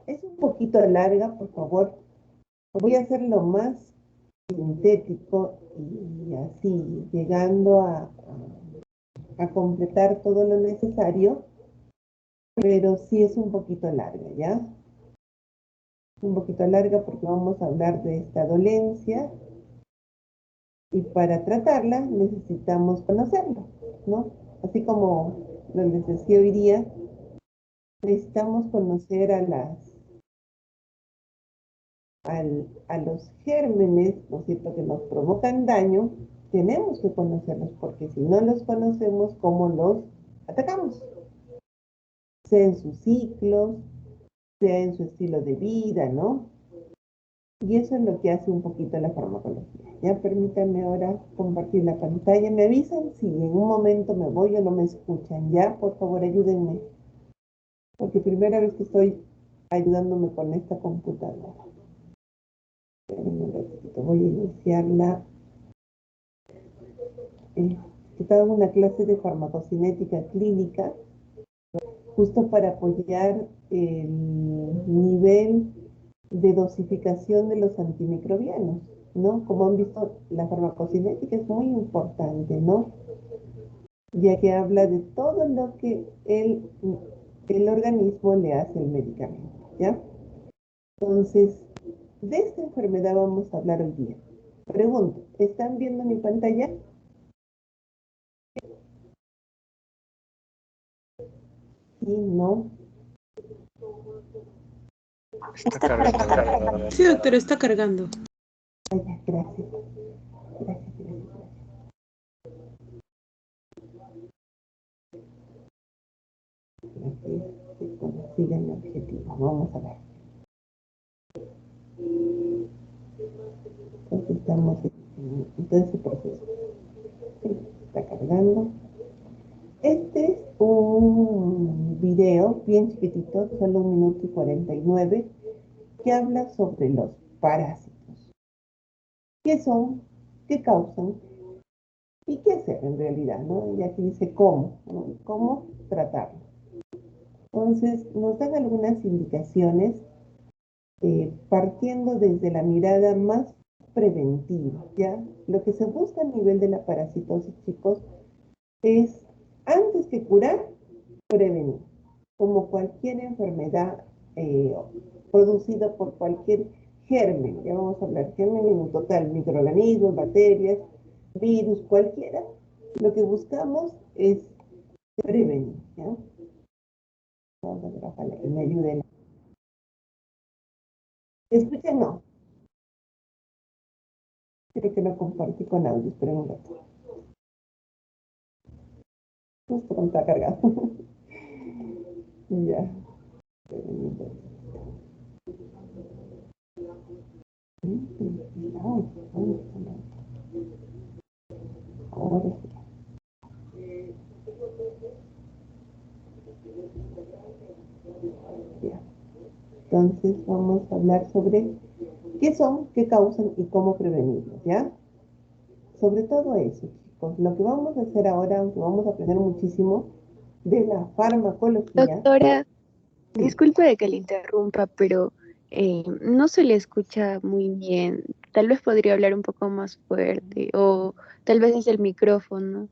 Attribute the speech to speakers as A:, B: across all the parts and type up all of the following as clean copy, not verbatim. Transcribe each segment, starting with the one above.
A: Es un poquito larga, por favor. Voy a hacerlo más sintético y así, llegando a completar todo lo necesario, pero sí es un poquito larga, ¿ya? Un poquito larga porque vamos a hablar de esta dolencia y para tratarla necesitamos conocerla, ¿no? Así como les decía hoy día, necesitamos conocer a los gérmenes, ¿no es cierto?, que nos provocan daño, tenemos que conocerlos porque si no los conocemos, ¿cómo los atacamos? Sea en sus ciclos, sea en su estilo de vida, ¿no? Y eso es lo que hace un poquito la farmacología. Ya permítanme ahora compartir la pantalla. Me avisan si en un momento me voy o no me escuchan. Ya, por favor, ayúdenme. Porque primera vez que estoy ayudándome con esta computadora. Espérenme un ratito, voy a iniciarla. Estaba en una clase de farmacocinética clínica, justo para apoyar el nivel de dosificación de los antimicrobianos, ¿no? Como han visto, la farmacocinética es muy importante, ¿no? Ya que habla de todo lo que el organismo le hace al medicamento, ¿ya? Entonces, de esta enfermedad vamos a hablar hoy día. Pregunto, ¿están viendo mi pantalla? Sí, no.
B: Está cargando.
C: Sí, doctora, está cargando.
A: Gracias, gracias, gracias. Gracias, que consigan el objetivo. Vamos a ver. Entonces estamos en todo ese proceso. Sí, está cargando. Este es un video bien chiquitito, solo 1 minuto y 49, que habla sobre los parásitos. ¿Qué son? ¿Qué causan? ¿Y qué hacer en realidad? ¿No? Y aquí dice cómo, ¿no? ¿Cómo tratarlo? Entonces, nos dan algunas indicaciones partiendo desde la mirada más preventiva, ¿ya? Lo que se busca a nivel de la parasitosis, chicos, es, antes que curar, prevenir. Como cualquier enfermedad producida por cualquier germen, ya vamos a hablar germen en un total, microorganismos, bacterias, virus, cualquiera, lo que buscamos es prevenir, ¿ya? Vamos a ver, ojalá que me ayuden. Escuchen, no, creo que lo compartí con audio, esperen un rato. Justo cuando está cargado. Ya. Ahora sí. Ya. Entonces vamos a hablar sobre qué son, qué causan y cómo prevenirlos, ¿ya? Sobre todo eso, chicos. Lo que vamos a hacer ahora, aunque vamos a aprender muchísimo de la farmacología.
D: Doctora,
A: Sí,
D: disculpe de que le interrumpa, pero no se le escucha muy bien. Tal vez podría hablar un poco más fuerte o tal vez es el micrófono.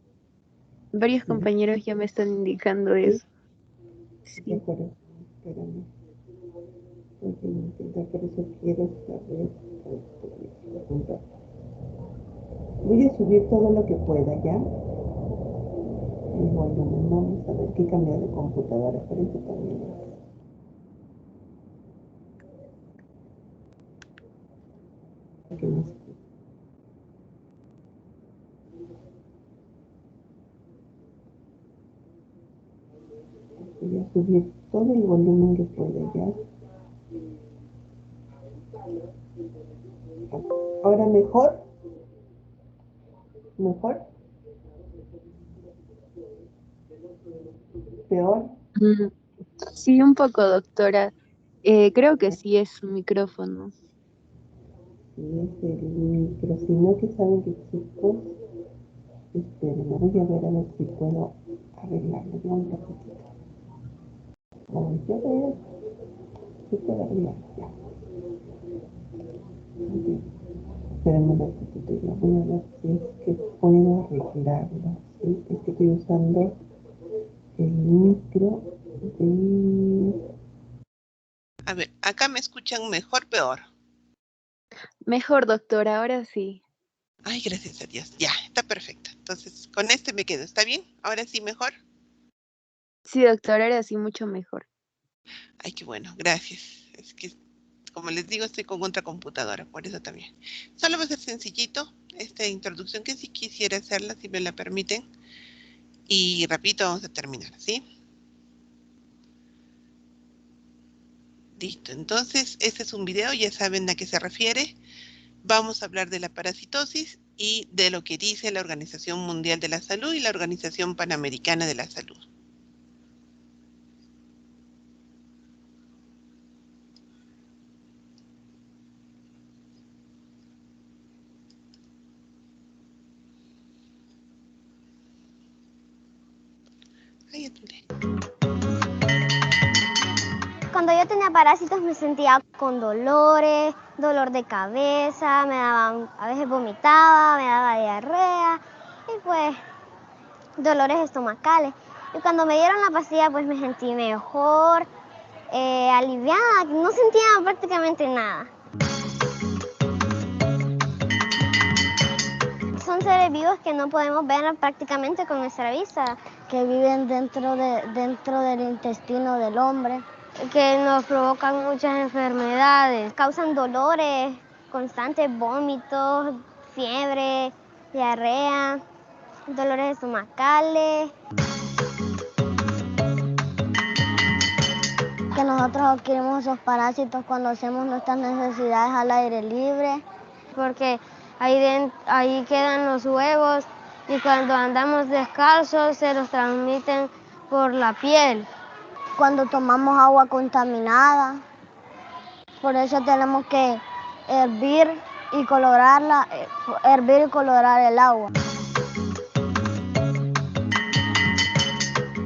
D: Varios
A: sí,
D: compañeros ya me están indicando
A: sí,
D: eso.
A: de
D: Sí.
A: acuerdo. Espérame. Voy a intentar, por eso quiero saber. Voy a subir todo lo que pueda, ¿ya? El volumen. Vamos a ver qué cambia de computadora, por eso también es que no escucho. Voy a subir todo el volumen que pueda, ¿ya? Ahora mejor, mejor, peor.
D: Mm, sí, un poco, doctora. Creo que sí es su micrófono.
A: Y es el micro, si no que saben que chicos, esperen, voy a ver si puedo arreglarlo ya un poquitito. Vamos a ver. Sí, todavía. Ya. Muy bien. Esperemos un poquito. Ya voy a ver si es que puedo arreglarlo. ¿Sí? Es que estoy usando el micro de...
C: A ver, acá me escuchan mejor, peor.
D: Mejor, doctor, ahora sí.
C: Ay, gracias a Dios. Ya, está perfecto. Entonces, con este me quedo. ¿Está bien? Ahora sí mejor.
D: Sí, doctor, ahora sí mucho mejor.
C: Ay, qué bueno, gracias. Es que, como les digo, estoy con otra computadora, por eso también. Solo va a ser sencillito esta introducción que sí quisiera hacerla, si me la permiten. Y rapidito vamos a terminar, ¿sí? Listo. Entonces, este es un video, ya saben a qué se refiere. Vamos a hablar de la parasitosis y de lo que dice la Organización Mundial de la Salud y la Organización Panamericana de la Salud. Ay, atendé.
E: Cuando yo tenía parásitos me sentía con dolores, dolor de cabeza, me daban, a veces vomitaba, me daba diarrea y pues dolores estomacales. Y cuando me dieron la pastilla pues me sentí mejor, aliviada, no sentía prácticamente nada. Son seres vivos que no podemos ver prácticamente con nuestra vista, que viven dentro del intestino del hombre, que nos provocan muchas enfermedades, causan dolores constantes, vómitos, fiebre, diarrea, dolores estomacales. Que nosotros adquirimos esos parásitos cuando hacemos nuestras necesidades al aire libre, porque ahí quedan los huevos y cuando andamos descalzos se los transmiten por la piel. Cuando tomamos agua contaminada, por eso tenemos que hervir y colorar el agua.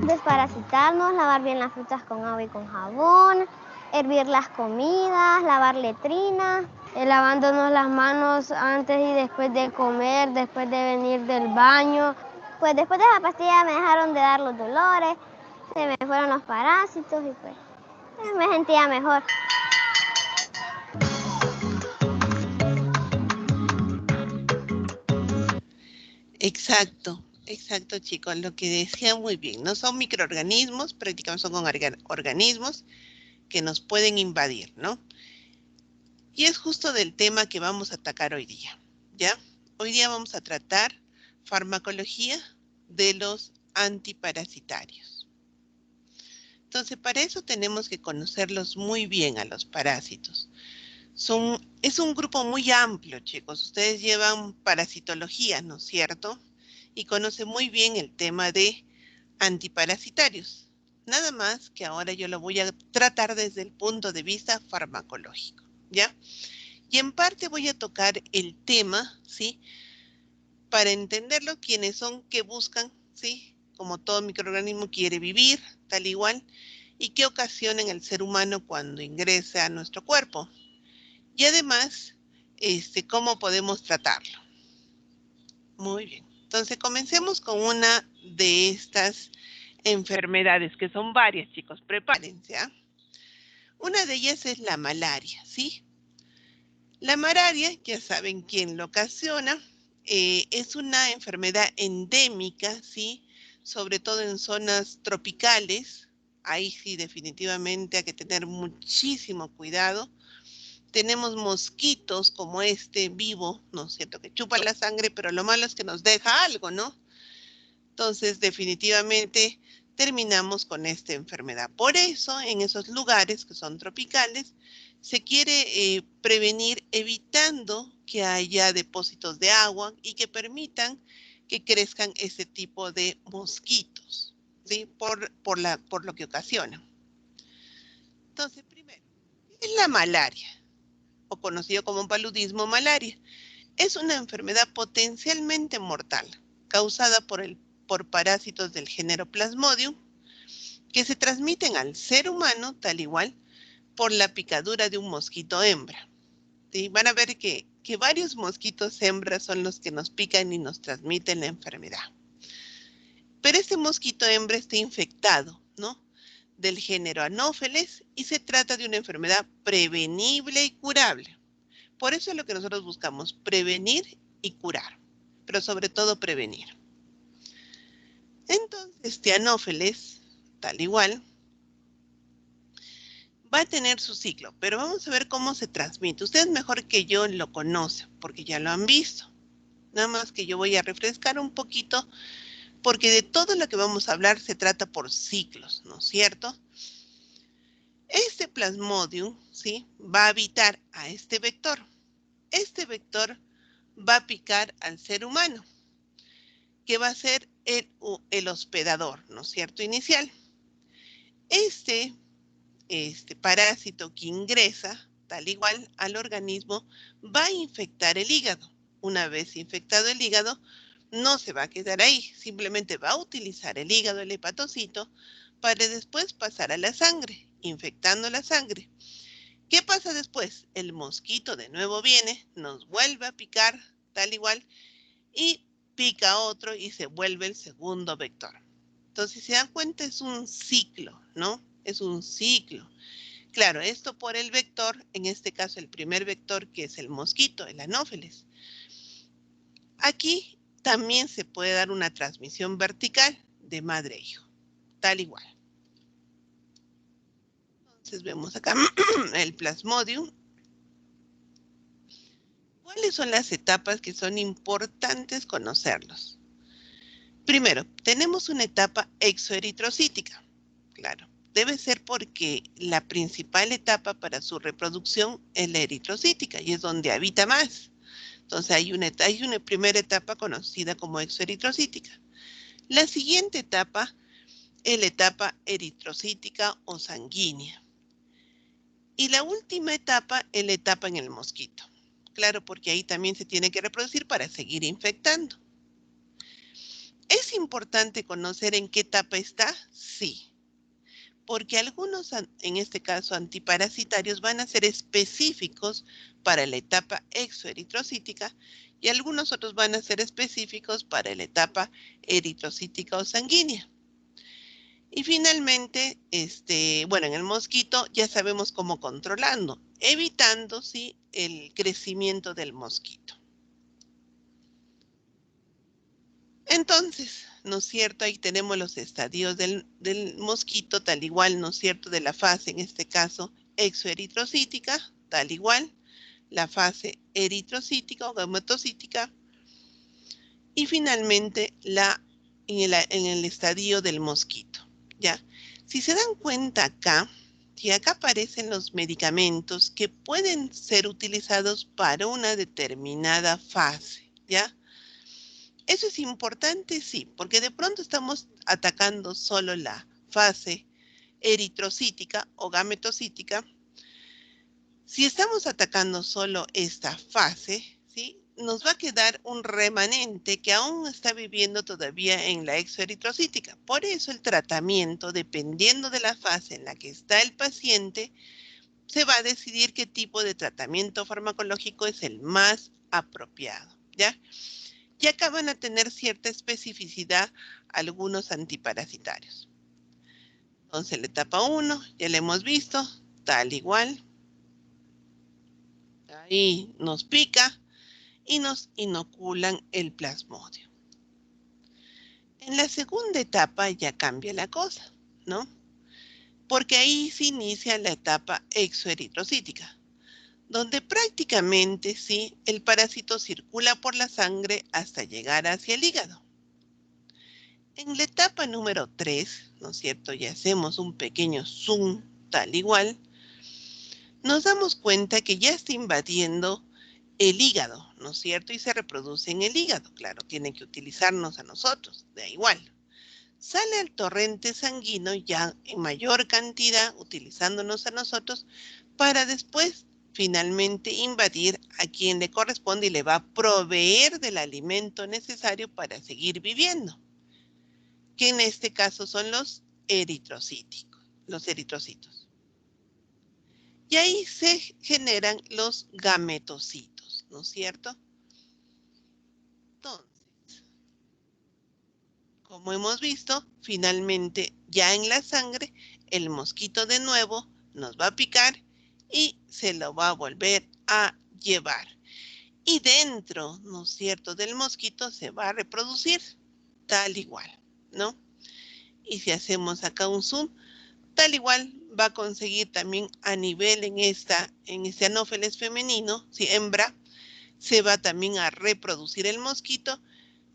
E: Desparasitarnos, lavar bien las frutas con agua y con jabón, hervir las comidas, lavar letrinas, lavándonos las manos antes y después de comer, después de venir del baño. Pues después de la pastilla me dejaron de dar los dolores, se me fueron los parásitos y pues me sentía mejor.
C: Exacto, exacto, chicos, lo que decían muy bien. No son microorganismos, prácticamente son organismos que nos pueden invadir, ¿no? Y es justo del tema que vamos a atacar hoy día, ¿ya? Hoy día vamos a tratar farmacología de los antiparasitarios. Entonces, para eso tenemos que conocerlos muy bien a los parásitos. Es un grupo muy amplio, chicos. Ustedes llevan parasitología, ¿no es cierto? Y conocen muy bien el tema de antiparasitarios. Nada más que ahora yo lo voy a tratar desde el punto de vista farmacológico, ¿ya? Y en parte voy a tocar el tema, ¿sí? Para entenderlo, quiénes son, qué buscan, ¿sí? Como todo microorganismo quiere vivir, tal igual, y qué ocasiona en el ser humano cuando ingresa a nuestro cuerpo. Y además, cómo podemos tratarlo. Muy bien. Entonces, comencemos con una de estas enfermedades, que son varias, chicos. Prepárense, ¿ah? Una de ellas es la malaria, ¿sí? La malaria, ya saben quién lo ocasiona, es una enfermedad endémica, ¿sí? Sobre todo en zonas tropicales. Ahí sí, definitivamente hay que tener muchísimo cuidado. Tenemos mosquitos como este vivo, ¿no es cierto? Que chupa la sangre, pero lo malo es que nos deja algo, ¿no? Entonces, definitivamente terminamos con esta enfermedad. Por eso, en esos lugares que son tropicales, se quiere prevenir evitando que haya depósitos de agua y que permitan que crezcan este tipo de mosquitos, ¿sí? Por lo que ocasiona. Entonces, primero, ¿qué es la malaria? O conocido como paludismo malaria. Es una enfermedad potencialmente mortal, causada por parásitos del género Plasmodium, que se transmiten al ser humano tal igual por la picadura de un mosquito hembra. ¿Sí? Van a ver que varios mosquitos hembras son los que nos pican y nos transmiten la enfermedad. Pero este mosquito hembra está infectado, ¿no? Del género Anopheles y se trata de una enfermedad prevenible y curable. Por eso es lo que nosotros buscamos, prevenir y curar, pero sobre todo prevenir. Entonces, este Anopheles, tal igual, va a tener su ciclo, pero vamos a ver cómo se transmite. Ustedes mejor que yo lo conocen, porque ya lo han visto. Nada más que yo voy a refrescar un poquito, porque de todo lo que vamos a hablar se trata por ciclos, ¿no es cierto? Este Plasmodium, ¿sí? Va a habitar a este vector. Este vector va a picar al ser humano, que va a ser el hospedador, ¿no es cierto? Inicial. Este parásito que ingresa, tal igual al organismo, va a infectar el hígado. Una vez infectado el hígado, no se va a quedar ahí, simplemente va a utilizar el hígado, el hepatocito, para después pasar a la sangre, infectando la sangre. ¿Qué pasa después? El mosquito de nuevo viene, nos vuelve a picar, tal igual, y pica otro y se vuelve el segundo vector. Entonces, si se dan cuenta, es un ciclo, ¿no? Es un ciclo. Claro, esto por el vector, en este caso el primer vector que es el mosquito, el Anopheles. Aquí también se puede dar una transmisión vertical de madre a hijo, tal igual. Entonces vemos acá el Plasmodium. ¿Cuáles son las etapas que son importantes conocerlos? Primero, tenemos una etapa exoeritrocítica. Claro, debe ser porque la principal etapa para su reproducción es la eritrocítica y es donde habita más. Entonces hay una primera etapa conocida como exoeritrocítica. La siguiente etapa es la etapa eritrocítica o sanguínea. Y la última etapa es la etapa en el mosquito. Claro, porque ahí también se tiene que reproducir para seguir infectando. ¿Es importante conocer en qué etapa está? Sí. Porque algunos, en este caso antiparasitarios, van a ser específicos para la etapa exoeritrocítica y algunos otros van a ser específicos para la etapa eritrocítica o sanguínea. Y finalmente, bueno, en el mosquito ya sabemos cómo controlando, evitando, ¿sí?, el crecimiento del mosquito. Entonces, ¿no es cierto? Ahí tenemos los estadios del mosquito, tal igual, ¿no es cierto?, de la fase, en este caso, exoeritrocítica, tal igual, la fase eritrocítica o gametocítica, y finalmente en el estadio del mosquito, ¿ya? Si se dan cuenta acá, y acá aparecen los medicamentos que pueden ser utilizados para una determinada fase, ¿ya? ¿Eso es importante? Sí, porque de pronto estamos atacando solo la fase eritrocítica o gametocítica. Si estamos atacando solo esta fase, ¿sí?, nos va a quedar un remanente que aún está viviendo todavía en la exoeritrocítica. Por eso el tratamiento, dependiendo de la fase en la que está el paciente, se va a decidir qué tipo de tratamiento farmacológico es el más apropiado, ¿ya? Y acá van a tener cierta especificidad algunos antiparasitarios. Entonces, la etapa 1, ya la hemos visto, tal igual. Ahí nos pica y nos inoculan el plasmodio. En la segunda etapa ya cambia la cosa, ¿no? Porque ahí se inicia la etapa exoeritrocítica, donde prácticamente, sí, el parásito circula por la sangre hasta llegar hacia el hígado. En la etapa número 3, ¿no es cierto?, ya hacemos un pequeño zoom, tal igual, nos damos cuenta que ya está invadiendo el hígado, ¿no es cierto?, y se reproduce en el hígado. Claro, tiene que utilizarnos a nosotros, da igual. Sale al torrente sanguíneo ya en mayor cantidad, utilizándonos a nosotros, para después finalmente invadir a quien le corresponde y le va a proveer del alimento necesario para seguir viviendo, que en este caso son los eritrocíticos, los eritrocitos. Y ahí se generan los gametocitos, ¿no es cierto? Entonces, como hemos visto, finalmente ya en la sangre, el mosquito de nuevo nos va a picar y se lo va a volver a llevar. Y dentro, ¿no es cierto?, del mosquito se va a reproducir tal igual, ¿no? Y si hacemos acá un zoom, tal igual va a conseguir también a nivel en este anófeles femenino, si hembra, se va también a reproducir el mosquito,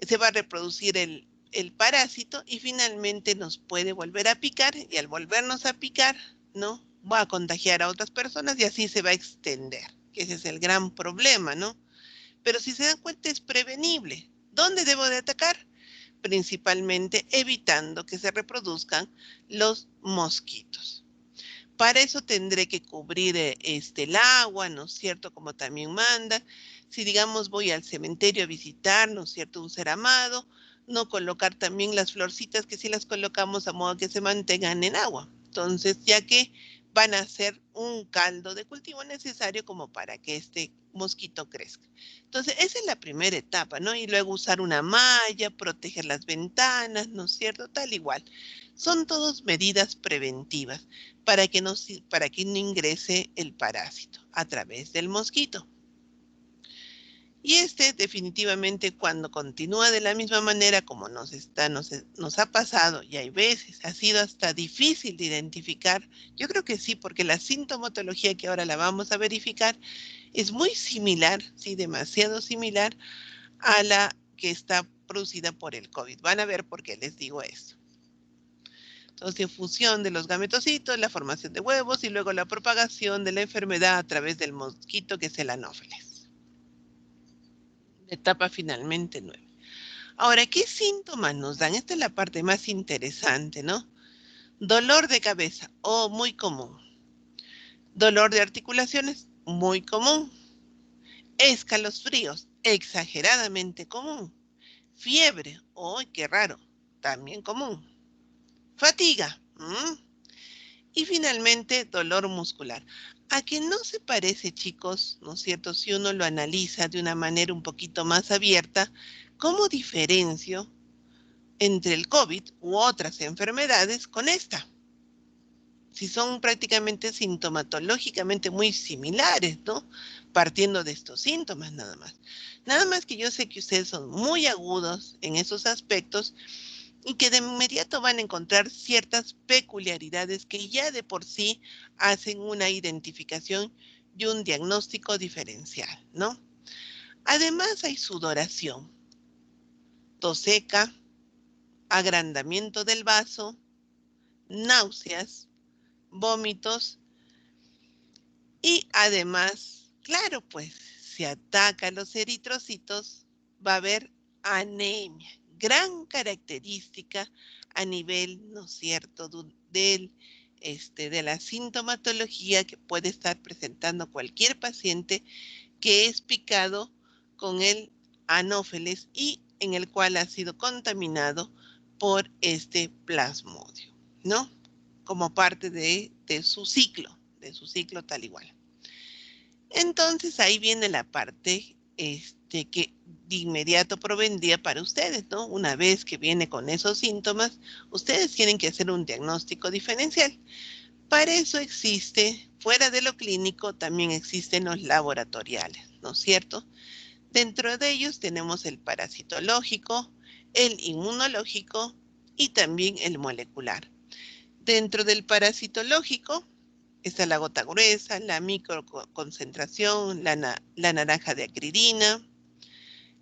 C: se va a reproducir el parásito y finalmente nos puede volver a picar y al volvernos a picar, ¿no? Va a contagiar a otras personas y así se va a extender, que ese es el gran problema, ¿no? Pero si se dan cuenta es prevenible. ¿Dónde debo de atacar? Principalmente evitando que se reproduzcan los mosquitos. Para eso tendré que cubrir el agua, ¿no es cierto? Como también manda. Si digamos voy al cementerio a visitar, ¿no es cierto? Un ser amado, no colocar también las florcitas que si las colocamos a modo que se mantengan en agua. Entonces, ya que van a ser un caldo de cultivo necesario como para que este mosquito crezca. Entonces, esa es la primera etapa, ¿no? Y luego usar una malla, proteger las ventanas, ¿no es cierto? Tal igual. Son todas medidas preventivas para que no ingrese el parásito a través del mosquito. Y definitivamente cuando continúa de la misma manera como nos ha pasado, y hay veces ha sido hasta difícil de identificar, yo creo que sí, porque la sintomatología que ahora la vamos a verificar es muy similar, sí, demasiado similar a la que está producida por el COVID. Van a ver por qué les digo esto. Entonces, difusión de los gametocitos, la formación de huevos y luego la propagación de la enfermedad a través del mosquito que es el anófeles. Etapa finalmente 9. Ahora, ¿qué síntomas nos dan? Esta es la parte más interesante, ¿no? Dolor de cabeza, muy común. Dolor de articulaciones, muy común. Escalofríos, exageradamente común. Fiebre, qué raro, también común. Fatiga, y finalmente, dolor muscular. ¿A que no se parece, chicos? ¿No es cierto? Si uno lo analiza de una manera un poquito más abierta, ¿cómo diferencio entre el COVID u otras enfermedades con esta? Si son prácticamente sintomatológicamente muy similares, ¿no? Partiendo de estos síntomas nada más. Nada más que yo sé que ustedes son muy agudos en esos aspectos y que de inmediato van a encontrar ciertas peculiaridades que ya de por sí hacen una identificación y un diagnóstico diferencial, ¿no? Además hay sudoración, tos seca, agrandamiento del vaso, náuseas, vómitos y además, claro, pues si ataca los eritrocitos va a haber anemia, gran característica a nivel, ¿no es cierto?, de la sintomatología que puede estar presentando cualquier paciente que es picado con el anófeles y en el cual ha sido contaminado por este plasmodio, ¿no? Como parte de su ciclo tal igual. Entonces ahí viene la parte que de inmediato provendría para ustedes, ¿no? Una vez que viene con esos síntomas, ustedes tienen que hacer un diagnóstico diferencial. Para eso existe, fuera de lo clínico, también existen los laboratoriales, ¿no es cierto? Dentro de ellos tenemos el parasitológico, el inmunológico y también el molecular. Dentro del parasitológico está la gota gruesa, la microconcentración, la naranja de acridina,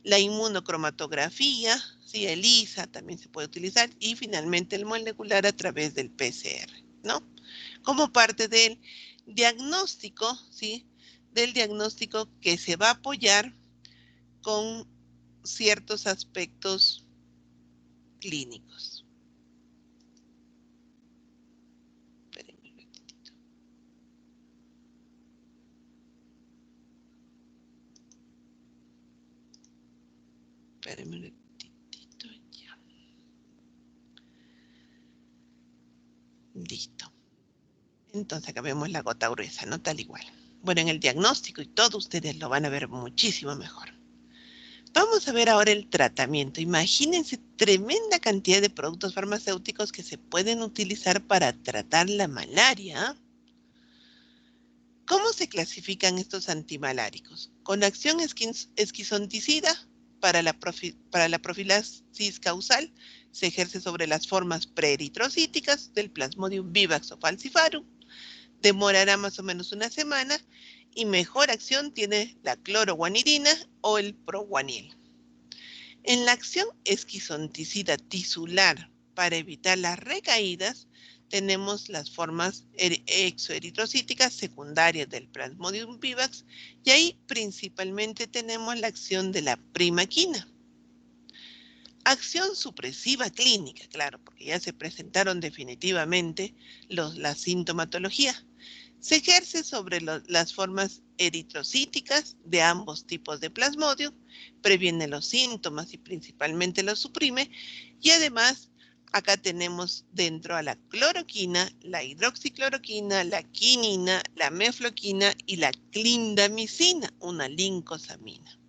C: la inmunocromatografía, ¿sí? El ELISA también se puede utilizar y finalmente el molecular a través del PCR, ¿no? Como parte del diagnóstico, ¿sí? Del diagnóstico que se va a apoyar con ciertos aspectos clínicos. Espérenme un momentito. Espérenme un momentito ya. Listo. Entonces acá vemos la gota gruesa, ¿no? Tal igual. Bueno, en el diagnóstico y todo ustedes lo van a ver muchísimo mejor. Vamos a ver ahora el tratamiento. Imagínense tremenda cantidad de productos farmacéuticos que se pueden utilizar para tratar la malaria. ¿Cómo se clasifican estos antimaláricos? Con acción esquizonticida para la profilaxis causal se ejerce sobre las formas preeritrocíticas del Plasmodium vivax o falciparum. Demorará más o menos una semana y mejor acción tiene la cloroguanidina o el proguanil. En la acción esquizonticida tisular para evitar las recaídas, tenemos las formas exoeritrocíticas secundarias del Plasmodium vivax y ahí principalmente tenemos la acción de la primaquina. Acción supresiva clínica, claro, porque ya se presentaron definitivamente la sintomatología. Se ejerce sobre las formas eritrocíticas de ambos tipos de Plasmodium, previene los síntomas y principalmente los suprime, y además acá tenemos dentro a la cloroquina, la hidroxicloroquina, la quinina, la mefloquina y la clindamicina, una lincosamina.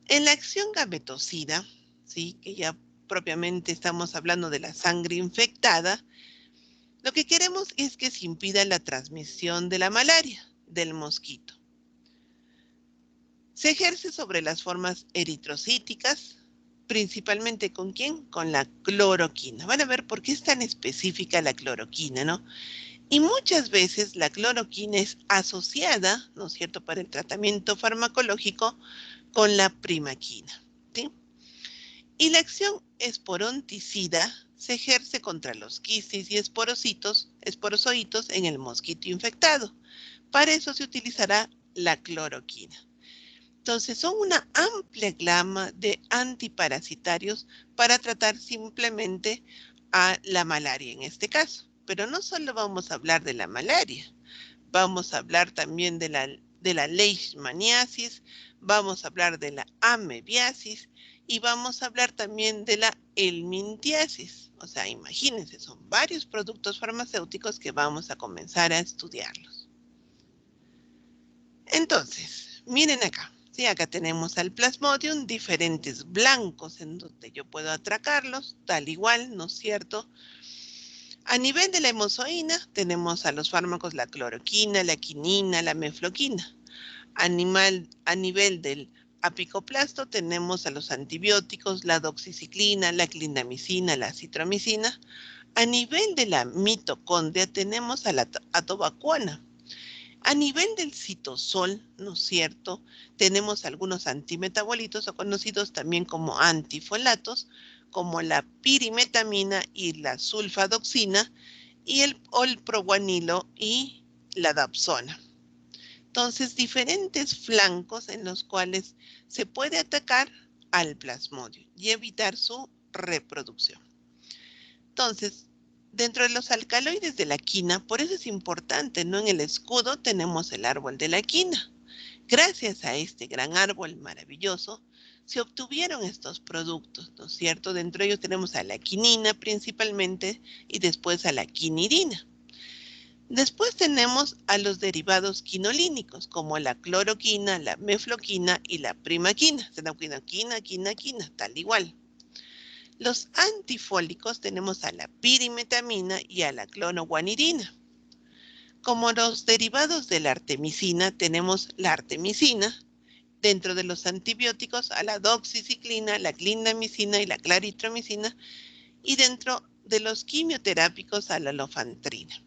C: En la acción gametocida, ¿sí?, que ya propiamente estamos hablando de la sangre infectada, lo que queremos es que se impida la transmisión de la malaria, del mosquito. Se ejerce sobre las formas eritrocíticas, principalmente ¿con quién? Con la cloroquina. Van a ver por qué es tan específica la cloroquina, ¿no? Y muchas veces la cloroquina es asociada, ¿no es cierto?, para el tratamiento farmacológico con la primaquina, ¿sí? Y la acción esporonticida se ejerce contra los quistes y esporozoitos en el mosquito infectado. Para eso se utilizará la cloroquina. Entonces son una amplia gama de antiparasitarios para tratar simplemente a la malaria en este caso. Pero no solo vamos a hablar de la malaria, vamos a hablar también de la leishmaniasis, vamos a hablar de la amebiasis y vamos a hablar también de la helmintiasis. O sea, imagínense, son varios productos farmacéuticos que vamos a comenzar a estudiarlos. Entonces, miren acá. Sí, acá tenemos al Plasmodium, diferentes blancos en donde yo puedo atracarlos, tal igual, ¿no es cierto? A nivel de la hemozoína, tenemos a los fármacos la cloroquina, la quinina, la mefloquina. A nivel del apicoplasto, tenemos a los antibióticos, la doxiciclina, la clindamicina, la citromicina. A nivel de la mitocondria, tenemos a la atovaquona. A nivel del citosol, ¿no es cierto?, tenemos algunos antimetabolitos o conocidos también como antifolatos, como la pirimetamina y la sulfadoxina, y el proguanilo y la dapsona. Entonces, diferentes flancos en los cuales se puede atacar al Plasmodium y evitar su reproducción. Entonces, dentro de los alcaloides de la quina, por eso es importante, ¿no? En el escudo tenemos el árbol de la quina. Gracias a este gran árbol maravilloso, se obtuvieron estos productos, ¿no es cierto? Dentro de ellos tenemos a la quinina principalmente y después a la quinidina. Después tenemos a los derivados quinolínicos, como la cloroquina, la mefloquina y la primaquina. Quina, tal igual. Los antifólicos tenemos a la pirimetamina y a la cloroguanidina. Como los derivados de la artemisina, tenemos la artemisina. Dentro de los antibióticos, a la doxiciclina, la clindamicina y la claritromicina. Y dentro de los quimioterápicos, a la lofantrina.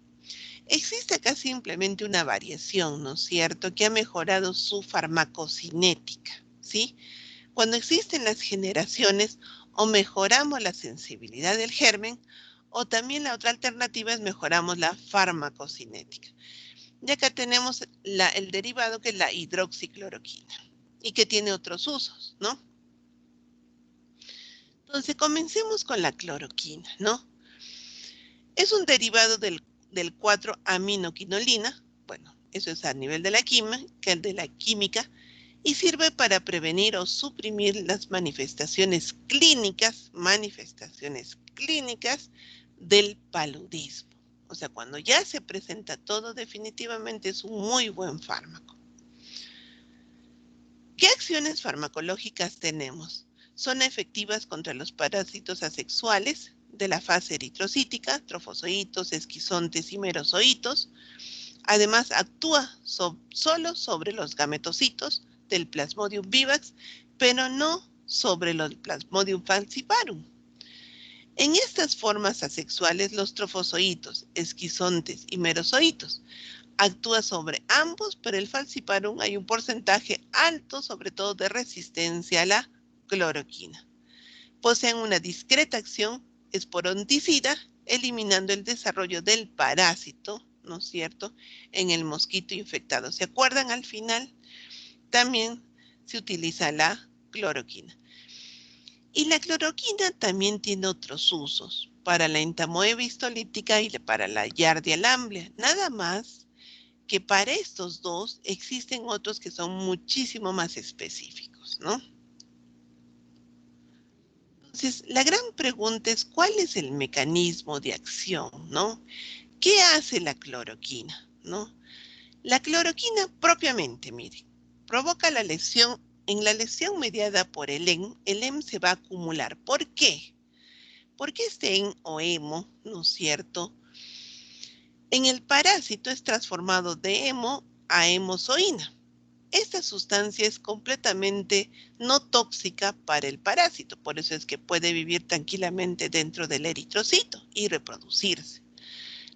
C: Existe acá simplemente una variación, ¿no es cierto?, que ha mejorado su farmacocinética, ¿sí? Cuando existen las generaciones, o mejoramos la sensibilidad del germen, o también la otra alternativa es mejoramos la farmacocinética. Y acá tenemos el derivado que es la hidroxicloroquina, y que tiene otros usos, ¿no? Entonces, comencemos con la cloroquina, ¿no? Es un derivado del 4-aminoquinolina, bueno, eso es a nivel de la química, y sirve para prevenir o suprimir las manifestaciones clínicas del paludismo. O sea, cuando ya se presenta todo, definitivamente es un muy buen fármaco. ¿Qué acciones farmacológicas tenemos? Son efectivas contra los parásitos asexuales de la fase eritrocítica, trofozoitos, esquizontes y merozoitos. Además, actúa solo sobre los gametocitos del Plasmodium vivax, pero no sobre los Plasmodium falciparum. En estas formas asexuales, los trofozoitos, esquizontes y merozoitos actúa sobre ambos, pero el falciparum hay un porcentaje alto, sobre todo de resistencia a la cloroquina. Poseen una discreta acción esporonticida, eliminando el desarrollo del parásito, ¿no es cierto?, en el mosquito infectado. ¿Se acuerdan? Al final también se utiliza la cloroquina. Y la cloroquina también tiene otros usos para la entamoeba histolítica y para la Giardia lamblia. Nada más que para estos dos existen otros que son muchísimo más específicos, ¿no? Entonces, la gran pregunta es, ¿cuál es el mecanismo de acción, ¿no? ¿Qué hace la cloroquina, ¿no? La cloroquina propiamente, mire, provoca la lesión. En la lesión mediada por el EM se va a acumular. ¿Por qué? Porque este EM o hemo, ¿no es cierto?, en el parásito es transformado de hemo a hemozoína. Esta sustancia es completamente no tóxica para el parásito, por eso es que puede vivir tranquilamente dentro del eritrocito y reproducirse.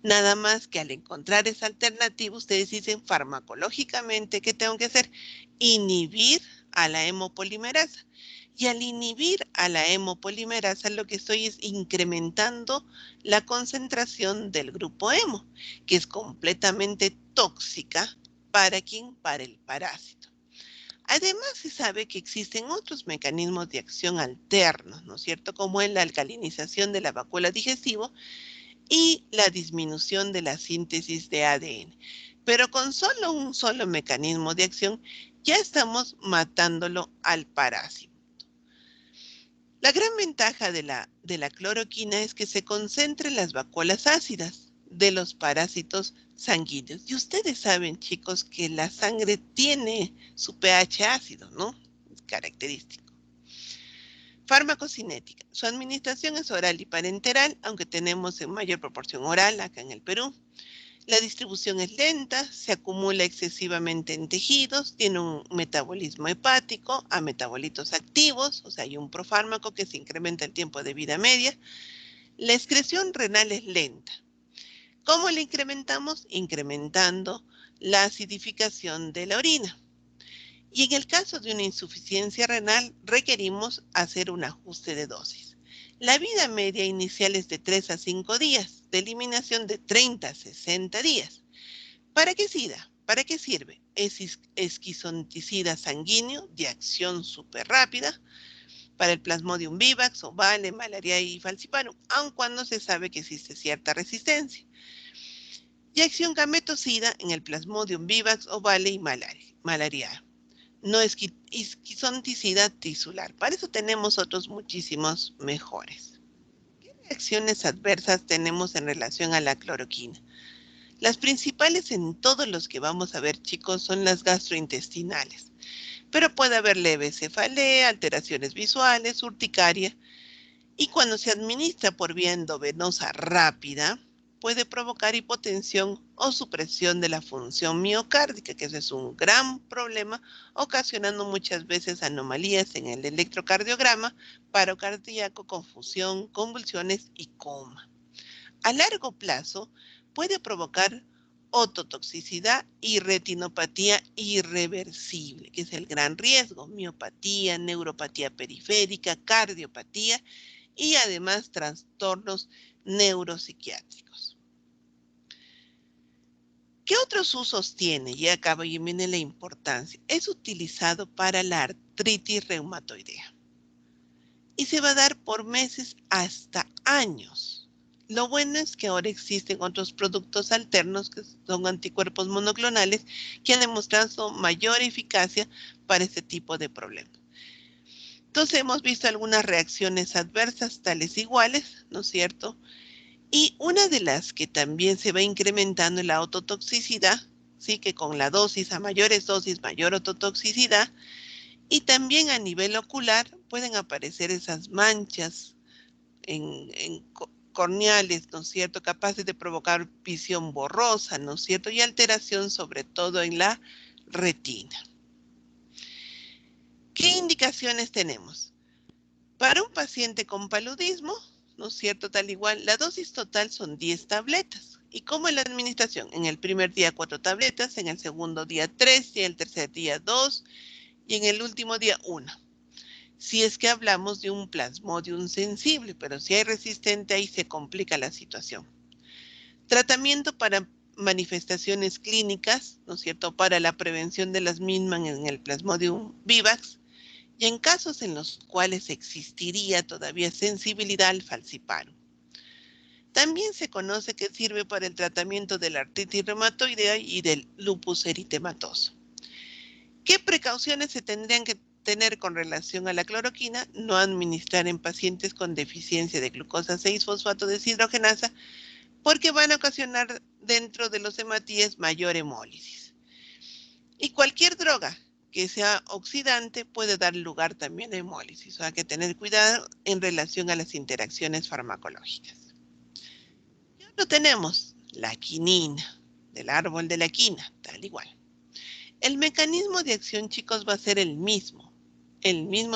C: Nada más que al encontrar esa alternativa, ustedes dicen farmacológicamente, ¿qué tengo que hacer? Inhibir a la hemopolimerasa. Y al inhibir a la hemopolimerasa, lo que estoy es incrementando la concentración del grupo hemo, que es completamente tóxica. ¿Para quién? Para el parásito. Además, se sabe que existen otros mecanismos de acción alternos, ¿no es cierto? Como en la alcalinización de la vacuola digestivo y la disminución de la síntesis de ADN. Pero con solo un solo mecanismo de acción, ya estamos matándolo al parásito. La gran ventaja de la cloroquina es que se concentra en las vacuolas ácidas de los parásitos sanguíneos. Y ustedes saben, chicos, que la sangre tiene su pH ácido, ¿no? Es característico. Farmacocinética. Su administración es oral y parenteral, aunque tenemos en mayor proporción oral acá en el Perú. La distribución es lenta, se acumula excesivamente en tejidos, tiene un metabolismo hepático a metabolitos activos, o sea, hay un profármaco que se incrementa el tiempo de vida media. La excreción renal es lenta. ¿Cómo la incrementamos? Incrementando la acidificación de la orina. Y en el caso de una insuficiencia renal, requerimos hacer un ajuste de dosis. La vida media inicial es de 3 a 5 días, de eliminación de 30 a 60 días. ¿Para qué sirve? ¿Para qué sirve? Es esquizonticida sanguíneo de acción súper rápida para el Plasmodium vivax, ovale, malaria y falciparum, aun cuando se sabe que existe cierta resistencia. Y acción gametocida en el Plasmodium vivax, ovale y malaria. No esquizonticida tisular. Para eso tenemos otros muchísimos mejores. ¿Qué reacciones adversas tenemos en relación a la cloroquina? Las principales en todos los que vamos a ver, chicos, son las gastrointestinales. Pero puede haber leve cefalea, alteraciones visuales, urticaria. Y cuando se administra por vía endovenosa rápida, puede provocar hipotensión o supresión de la función miocárdica, que ese es un gran problema, ocasionando muchas veces anomalías en el electrocardiograma, paro cardíaco, confusión, convulsiones y coma. A largo plazo puede provocar ototoxicidad y retinopatía irreversible, que es el gran riesgo, miopatía, neuropatía periférica, cardiopatía y además trastornos neuropsiquiátricos. ¿Qué otros usos tiene? Y acá viene la importancia. Es utilizado para la artritis reumatoidea y se va a dar por meses hasta años. Lo bueno es que ahora existen otros productos alternos que son anticuerpos monoclonales que han demostrado mayor eficacia para este tipo de problemas. Entonces hemos visto algunas reacciones adversas tales iguales, ¿no es cierto? Y una de las que también se va incrementando es la ototoxicidad, ¿sí? Que con la dosis, a mayores dosis, mayor ototoxicidad. Y también a nivel ocular pueden aparecer esas manchas corneales, ¿no es cierto?, capaces de provocar visión borrosa, ¿no es cierto?, y alteración sobre todo en la retina. ¿Qué indicaciones tenemos? Para un paciente con paludismo, ¿no es cierto?, tal igual, la dosis total son 10 tabletas. ¿Y cómo es la administración? En el primer día 4 tabletas, en el segundo día 3, y en el tercer día 2, y en el último día 1. Si es que hablamos de un plasmodium sensible, pero si hay resistente, ahí se complica la situación. Tratamiento para manifestaciones clínicas, ¿no es cierto?, para la prevención de las mismas en el plasmodium vivax, y en casos en los cuales existiría todavía sensibilidad al falciparum. También se conoce que sirve para el tratamiento de la artritis reumatoidea y del lupus eritematoso. ¿Qué precauciones se tendrían que tener con relación a la cloroquina? No administrar en pacientes con deficiencia de glucosa 6-fosfato deshidrogenasa, porque van a ocasionar dentro de los hematíes mayor hemólisis. Y cualquier droga que sea oxidante puede dar lugar también a hemólisis. O sea, hay que tener cuidado en relación a las interacciones farmacológicas. ¿Qué otro tenemos? La quinina, del árbol de la quina, tal igual. El mecanismo de acción, chicos, va a ser el mismo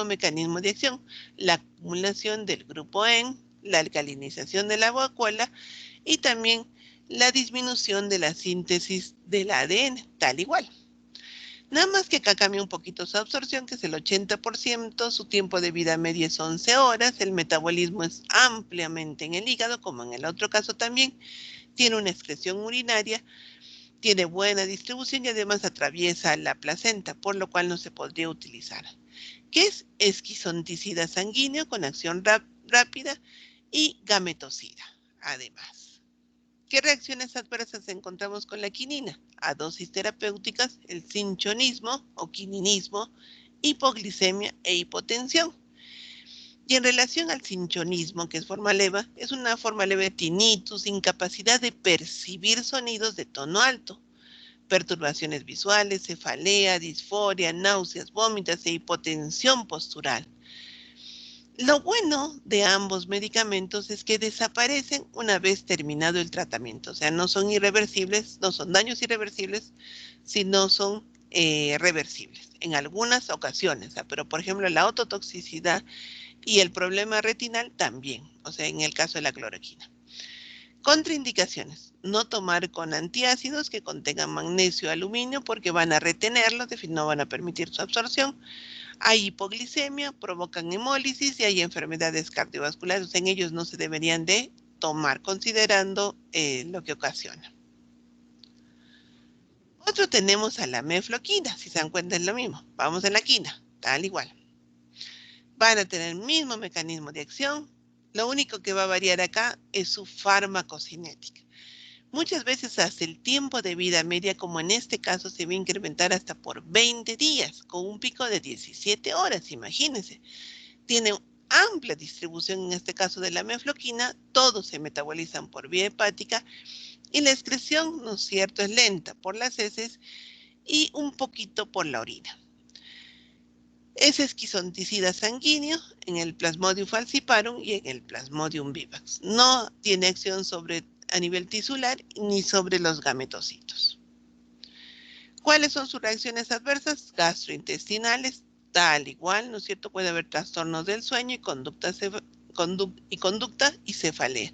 C: mecanismo de acción, la acumulación del grupo EN, la alcalinización de la vacuola y también la disminución de la síntesis del ADN, tal igual. Nada más que acá cambia un poquito su absorción, que es el 80%, su tiempo de vida media es 11 horas, el metabolismo es ampliamente en el hígado, como en el otro caso también, tiene una excreción urinaria, tiene buena distribución y además atraviesa la placenta, por lo cual no se podría utilizar. ¿Qué es? Esquizonticida sanguíneo con acción rápida y gametocida, además. ¿Qué reacciones adversas encontramos con la quinina? A dosis terapéuticas, el cinchonismo o quininismo, hipoglicemia e hipotensión. Y en relación al cinchonismo, que es forma leve, es una forma leve de tinnitus, incapacidad de percibir sonidos de tono alto, perturbaciones visuales, cefalea, disforia, náuseas, vómitos e hipotensión postural. Lo bueno de ambos medicamentos es que desaparecen una vez terminado el tratamiento. O sea, no son irreversibles, no son daños irreversibles, sino son reversibles en algunas ocasiones. Pero, por ejemplo, la ototoxicidad y el problema retinal también, o sea, en el caso de la cloroquina. Contraindicaciones. No tomar con antiácidos que contengan magnesio o aluminio porque van a retenerlos, no van a permitir su absorción. Hay hipoglicemia, provocan hemólisis y hay enfermedades cardiovasculares. En ellos no se deberían de tomar considerando lo que ocasiona. Otro tenemos a la mefloquina, si se dan cuenta es lo mismo. Vamos a la quina, tal igual. Van a tener el mismo mecanismo de acción. Lo único que va a variar acá es su farmacocinética. Muchas veces hasta el tiempo de vida media, como en este caso, se va a incrementar hasta por 20 días, con un pico de 17 horas, imagínense. Tiene amplia distribución en este caso de la mefloquina, todos se metabolizan por vía hepática y la excreción, ¿no es cierto?, es lenta por las heces y un poquito por la orina. Es esquizonticida sanguíneo en el Plasmodium falciparum y en el Plasmodium vivax. No tiene acción a nivel tisular ni sobre los gametocitos. ¿Cuáles son sus reacciones adversas? Gastrointestinales, tal igual, ¿no es cierto? Puede haber trastornos del sueño y conducta y cefalea.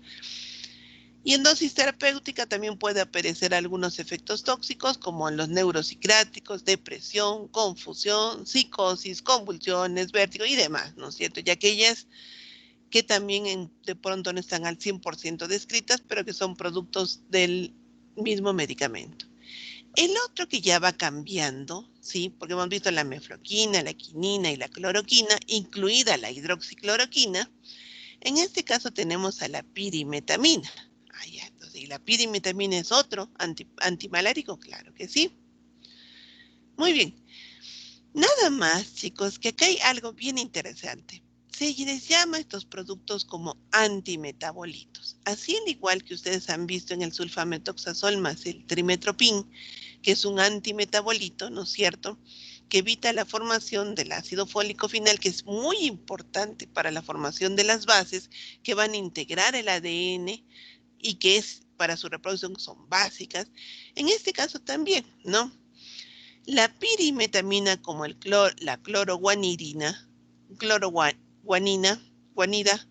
C: Y en dosis terapéutica también puede aparecer algunos efectos tóxicos como los neuropsicráticos, depresión, confusión, psicosis, convulsiones, vértigo y demás, ¿no es cierto? Y aquellas que también de pronto no están al 100% descritas, pero que son productos del mismo medicamento. El otro que ya va cambiando, ¿sí? Porque hemos visto la mefloquina, la quinina y la cloroquina, incluida la hidroxicloroquina. En este caso tenemos a la pirimetamina. Entonces, ¿y la pirimetamina es otro antimalárico? Claro que sí. Muy bien. Nada más, chicos, que acá hay algo bien interesante. se les llama a estos productos como antimetabolitos. Así al igual que ustedes han visto en el sulfametoxazol más el trimetropin, que es un antimetabolito, ¿no es cierto?, que evita la formación del ácido fólico final, que es muy importante para la formación de las bases que van a integrar el ADN y que es para su reproducción son básicas. En este caso también, ¿no? La pirimetamina como la cloroguanidina, guanida,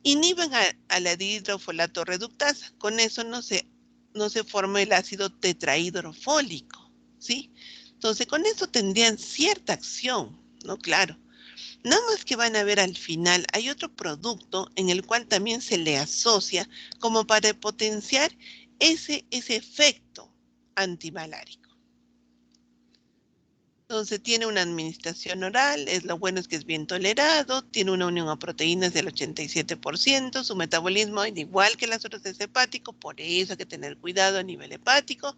C: inhiben a la dihidrofolato reductasa. Con eso no se forma el ácido tetrahidrofólico, ¿sí? Entonces, con eso tendrían cierta acción, ¿no? Claro. Nada más que van a ver al final, hay otro producto en el cual también se le asocia como para potenciar ese efecto antimalárico. Entonces tiene una administración oral, lo bueno es que es bien tolerado, tiene una unión a proteínas del 87%, su metabolismo al igual que las otras es hepático, por eso hay que tener cuidado a nivel hepático.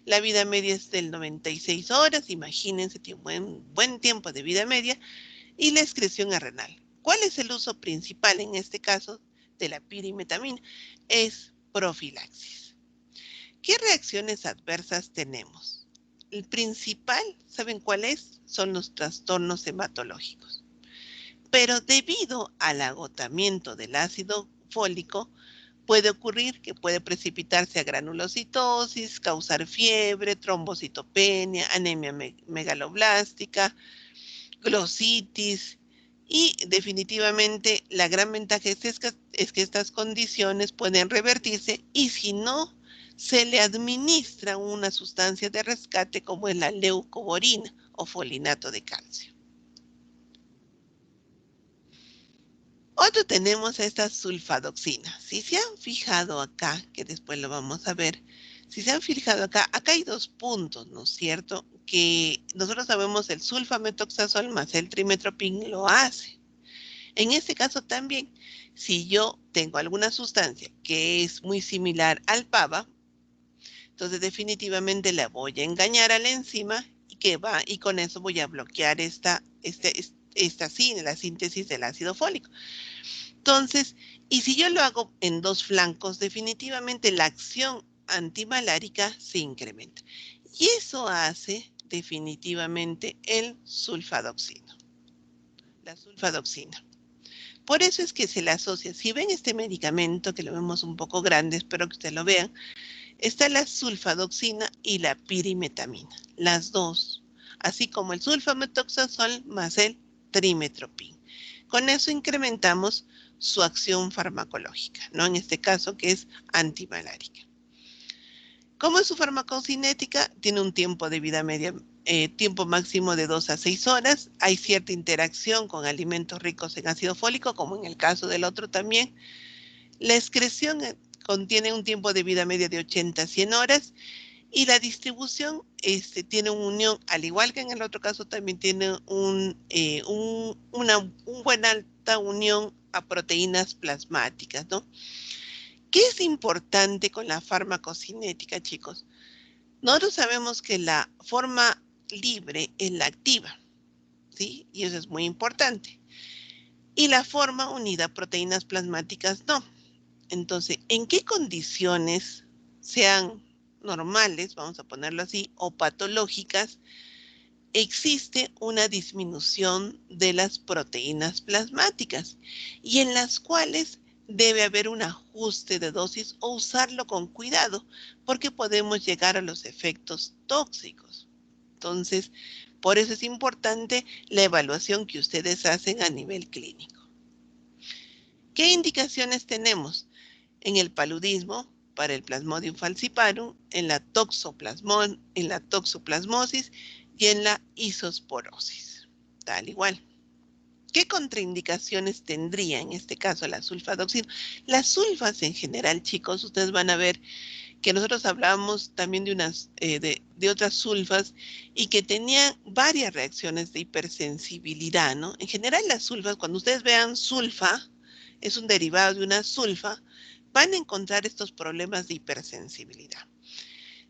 C: La vida media es del 96 horas, imagínense, tiene un buen tiempo de vida media, y la excreción es renal. ¿Cuál es el uso principal en este caso de la pirimetamina? Es profilaxis. ¿Qué reacciones adversas tenemos? El principal, ¿saben cuál es? Son los trastornos hematológicos. Pero debido al agotamiento del ácido fólico, puede ocurrir que puede precipitarse a granulocitosis, causar fiebre, trombocitopenia, anemia megaloblástica, glositis, y definitivamente la gran ventaja es que estas condiciones pueden revertirse y si no, se le administra una sustancia de rescate como es la leucovorina o folinato de calcio. Otro tenemos esta sulfadoxina. Si se han fijado acá, que después lo vamos a ver, si se han fijado acá hay dos puntos, ¿no es cierto? Que nosotros sabemos el sulfametoxazol más el trimetropin lo hace. En este caso también, si yo tengo alguna sustancia que es muy similar al PABA, entonces definitivamente la voy a engañar a la enzima y con eso voy a bloquear la síntesis del ácido fólico. Entonces, y si yo lo hago en dos flancos, definitivamente la acción antimalárica se incrementa. Y eso hace definitivamente el sulfadoxino, la sulfadoxina. Por eso es que se le asocia, si ven este medicamento, que lo vemos un poco grande, espero que ustedes lo vean, está la sulfadoxina y la pirimetamina, las dos, así como el sulfametoxazol más el trimetropin. Con eso incrementamos su acción farmacológica, ¿no? En este caso que es antimalárica. ¿Cómo es su farmacocinética? Tiene un tiempo de vida media, tiempo máximo de 2 a 6 horas. Hay cierta interacción con alimentos ricos en ácido fólico, como en el caso del otro también. La excreción contiene un tiempo de vida media de 80 a 100 horas. Y la distribución tiene una unión, al igual que en el otro caso, también tiene una buena alta unión a proteínas plasmáticas, ¿no? ¿Qué es importante con la farmacocinética, chicos? Nosotros sabemos que la forma libre es la activa, ¿sí? Y eso es muy importante. Y la forma unida a proteínas plasmáticas no. Entonces, ¿en qué condiciones sean normales, vamos a ponerlo así, o patológicas, existe una disminución de las proteínas plasmáticas y en las cuales debe haber un ajuste de dosis o usarlo con cuidado porque podemos llegar a los efectos tóxicos? Entonces, por eso es importante la evaluación que ustedes hacen a nivel clínico. ¿Qué indicaciones tenemos? En el paludismo, para el Plasmodium falciparum, en la toxoplasmosis y en la isosporosis. Tal igual. ¿Qué contraindicaciones tendría en este caso la sulfadoxina? Las sulfas en general, chicos, ustedes van a ver que nosotros hablábamos también de otras sulfas y que tenían varias reacciones de hipersensibilidad, ¿no? En general las sulfas, cuando ustedes vean sulfa, es un derivado de una sulfa, van a encontrar estos problemas de hipersensibilidad.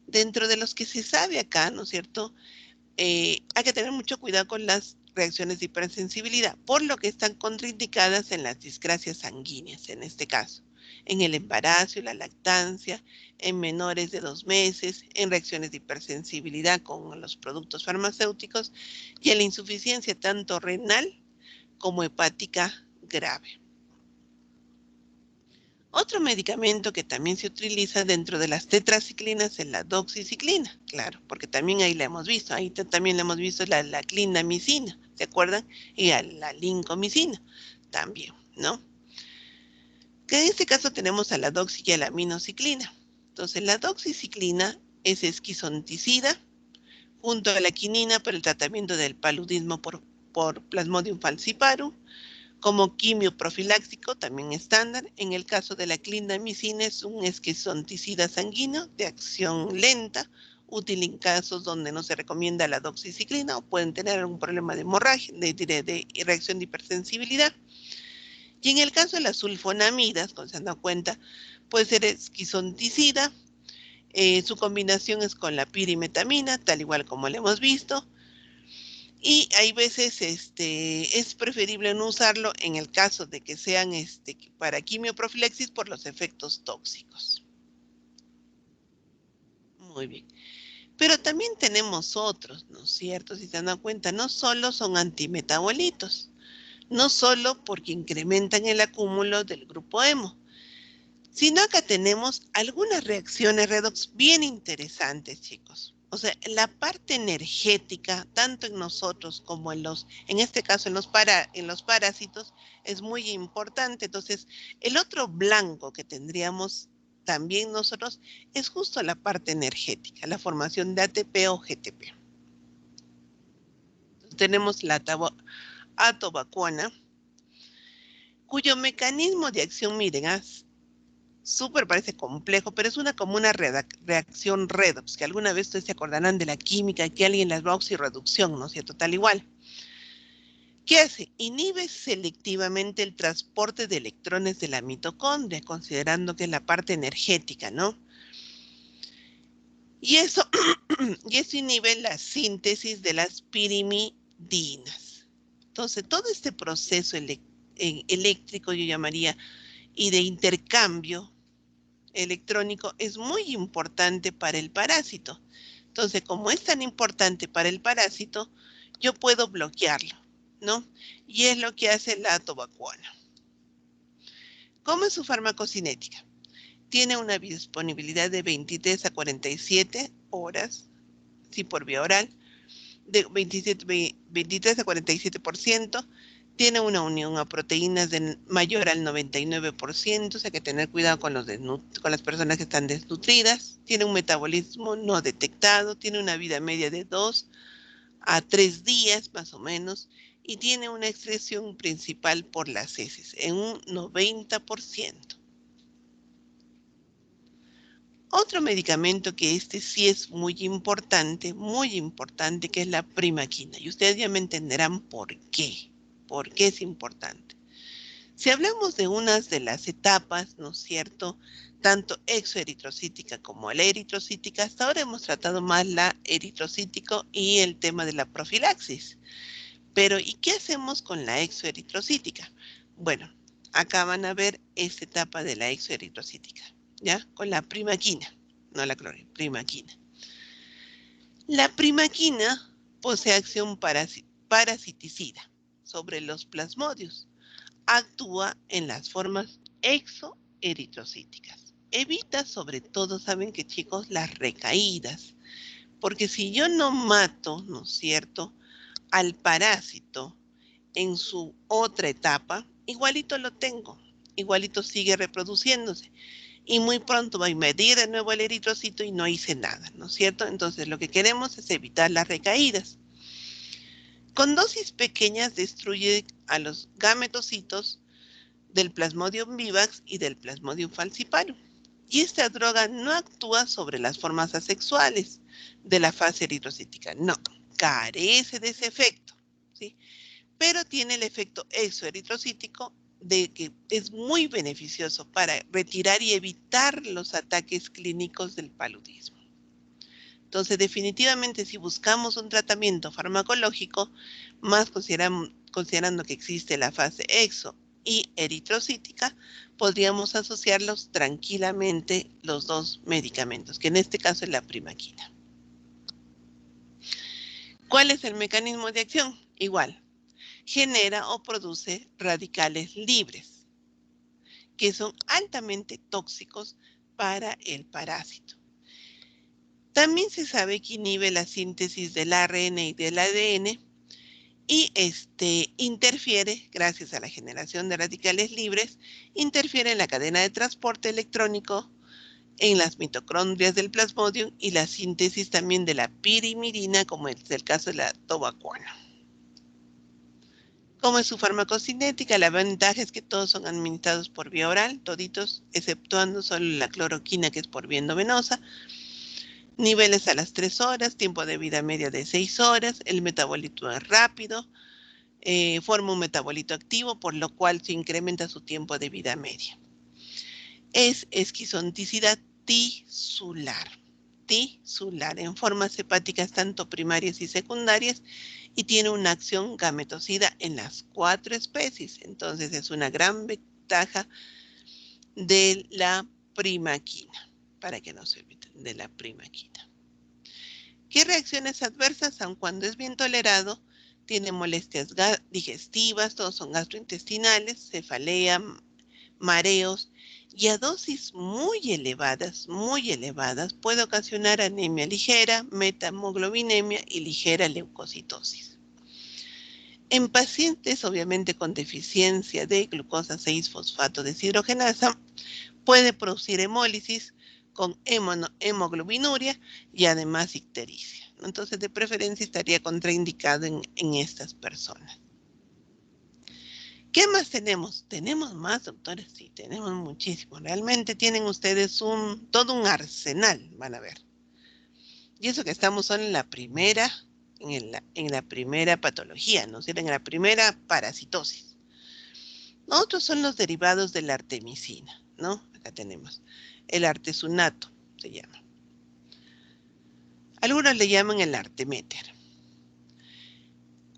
C: Dentro de los que se sabe acá, ¿no es cierto? Hay que tener mucho cuidado con las reacciones de hipersensibilidad, por lo que están contraindicadas en las discrasias sanguíneas, en este caso, en el embarazo y la lactancia, en menores de 2 meses, en reacciones de hipersensibilidad con los productos farmacéuticos y en la insuficiencia tanto renal como hepática grave. Otro medicamento que también se utiliza dentro de las tetraciclinas es la doxiciclina, claro, porque también ahí la hemos visto, ahí también la hemos visto la clindamicina, ¿se acuerdan? Y la lincomicina también, ¿no? Que en este caso tenemos a la doxi y a la aminociclina. Entonces la doxiciclina es esquizonticida junto a la quinina para el tratamiento del paludismo por Plasmodium falciparum, como quimioprofiláctico, también estándar. En el caso de la clindamicina es un esquizonticida sanguíneo de acción lenta, útil en casos donde no se recomienda la doxiciclina o pueden tener algún problema de hemorragia, de reacción de hipersensibilidad. Y en el caso de las sulfonamidas, como se han dado cuenta, puede ser esquizonticida. Su combinación es con la pirimetamina, tal igual como lo hemos visto. Y hay veces es preferible no usarlo en el caso de que sean para quimioprofilaxis por los efectos tóxicos. Muy bien. Pero también tenemos otros, ¿no es cierto? Si se dan cuenta, no solo son antimetabolitos, no solo porque incrementan el acúmulo del grupo hemo, sino acá tenemos algunas reacciones redox bien interesantes, chicos. O sea, la parte energética, tanto en nosotros como en este caso en los parásitos, es muy importante. Entonces, el otro blanco que tendríamos también nosotros es justo la parte energética, la formación de ATP o GTP. Entonces, tenemos la atovacuona, cuyo mecanismo de acción, miren, súper parece complejo, pero es como una reacción redox, que alguna vez ustedes se acordarán de la química, que alguien las va a oxirreducción, ¿no es cierto? Tal igual. ¿Qué hace? Inhibe selectivamente el transporte de electrones de la mitocondria, considerando que es la parte energética, ¿no? Y eso inhibe la síntesis de las pirimidinas. Entonces, todo este proceso eléctrico, yo llamaría, y de intercambio electrónico es muy importante para el parásito. Entonces, como es tan importante para el parásito, yo puedo bloquearlo, ¿no? Y es lo que hace la atovacuona. ¿Cómo es su farmacocinética? Tiene una disponibilidad de 23 a 47 horas, sí, por vía oral, de 23 a 47%. Tiene una unión a proteínas mayor al 99%, o sea que tener cuidado con las personas que están desnutridas. Tiene un metabolismo no detectado, tiene una vida media de 2 a 3 días más o menos, y tiene una excreción principal por las heces en un 90%. Otro medicamento que sí es muy importante, que es la primaquina, y ustedes ya me entenderán por qué. ¿Por qué es importante? Si hablamos de unas de las etapas, ¿no es cierto?, tanto exoeritrocítica como la eritrocítica, hasta ahora hemos tratado más la eritrocítico y el tema de la profilaxis. Pero, ¿y qué hacemos con la exoeritrocítica? Bueno, acá van a ver esta etapa de la exoeritrocítica, ¿ya? Con la primaquina, no la clorina, primaquina. La primaquina posee acción parasiticida sobre los plasmodios. Actúa en las formas exoeritrocíticas. Evita sobre todo, saben que chicos, las recaídas. Porque si yo no mato, ¿no es cierto?, al parásito en su otra etapa, igualito lo tengo. Igualito sigue reproduciéndose. Y muy pronto va a medir de nuevo el eritrocito y no hice nada, ¿no es cierto? Entonces lo que queremos es evitar las recaídas. Con dosis pequeñas destruye a los gametocitos del Plasmodium vivax y del Plasmodium falciparum. Y esta droga no actúa sobre las formas asexuales de la fase eritrocítica. No, carece de ese efecto, ¿sí? Pero tiene el efecto exoeritrocítico de que es muy beneficioso para retirar y evitar los ataques clínicos del paludismo. Entonces, definitivamente, si buscamos un tratamiento farmacológico, más considerando que existe la fase exo y eritrocítica, podríamos asociarlos tranquilamente los dos medicamentos, que en este caso es la primaquina. ¿Cuál es el mecanismo de acción? Igual, genera o produce radicales libres, que son altamente tóxicos para el parásito. También se sabe que inhibe la síntesis del ARN y del ADN y interfiere, gracias a la generación de radicales libres, interfiere en la cadena de transporte electrónico, en las mitocondrias del plasmodium y la síntesis también de la pirimidina, como es el caso de la tobacuana. ¿Cómo es su farmacocinética? La ventaja es que todos son administrados por vía oral, toditos, exceptuando solo la cloroquina, que es por vía endovenosa. Niveles a las 3 horas, tiempo de vida media de 6 horas, el metabolito es rápido, forma un metabolito activo, por lo cual se incrementa su tiempo de vida media. Es esquizonticidad tisular en formas hepáticas tanto primarias y secundarias y tiene una acción gametocida en las 4 especies. Entonces es una gran ventaja de la primaquina, para que no se olviden de la primaquina. ¿Qué reacciones adversas? Aun cuando es bien tolerado, tiene molestias digestivas, todos son gastrointestinales, cefalea, mareos, y a dosis muy elevadas, puede ocasionar anemia ligera, metamoglobinemia y ligera leucocitosis. En pacientes, obviamente, con deficiencia de glucosa 6-fosfato deshidrogenasa, puede producir hemólisis con hemoglobinuria y además ictericia. Entonces, de preferencia, estaría contraindicado en estas personas. ¿Qué más tenemos? ¿Tenemos más, doctores? Sí, tenemos muchísimo. Realmente tienen ustedes todo un arsenal, van a ver. Y eso que estamos solo en la primera, en la primera patología, ¿no? En la primera parasitosis. Otros son los derivados de la artemisina, ¿no? Acá tenemos el artesunato, se llama. Algunos le llaman el arteméter.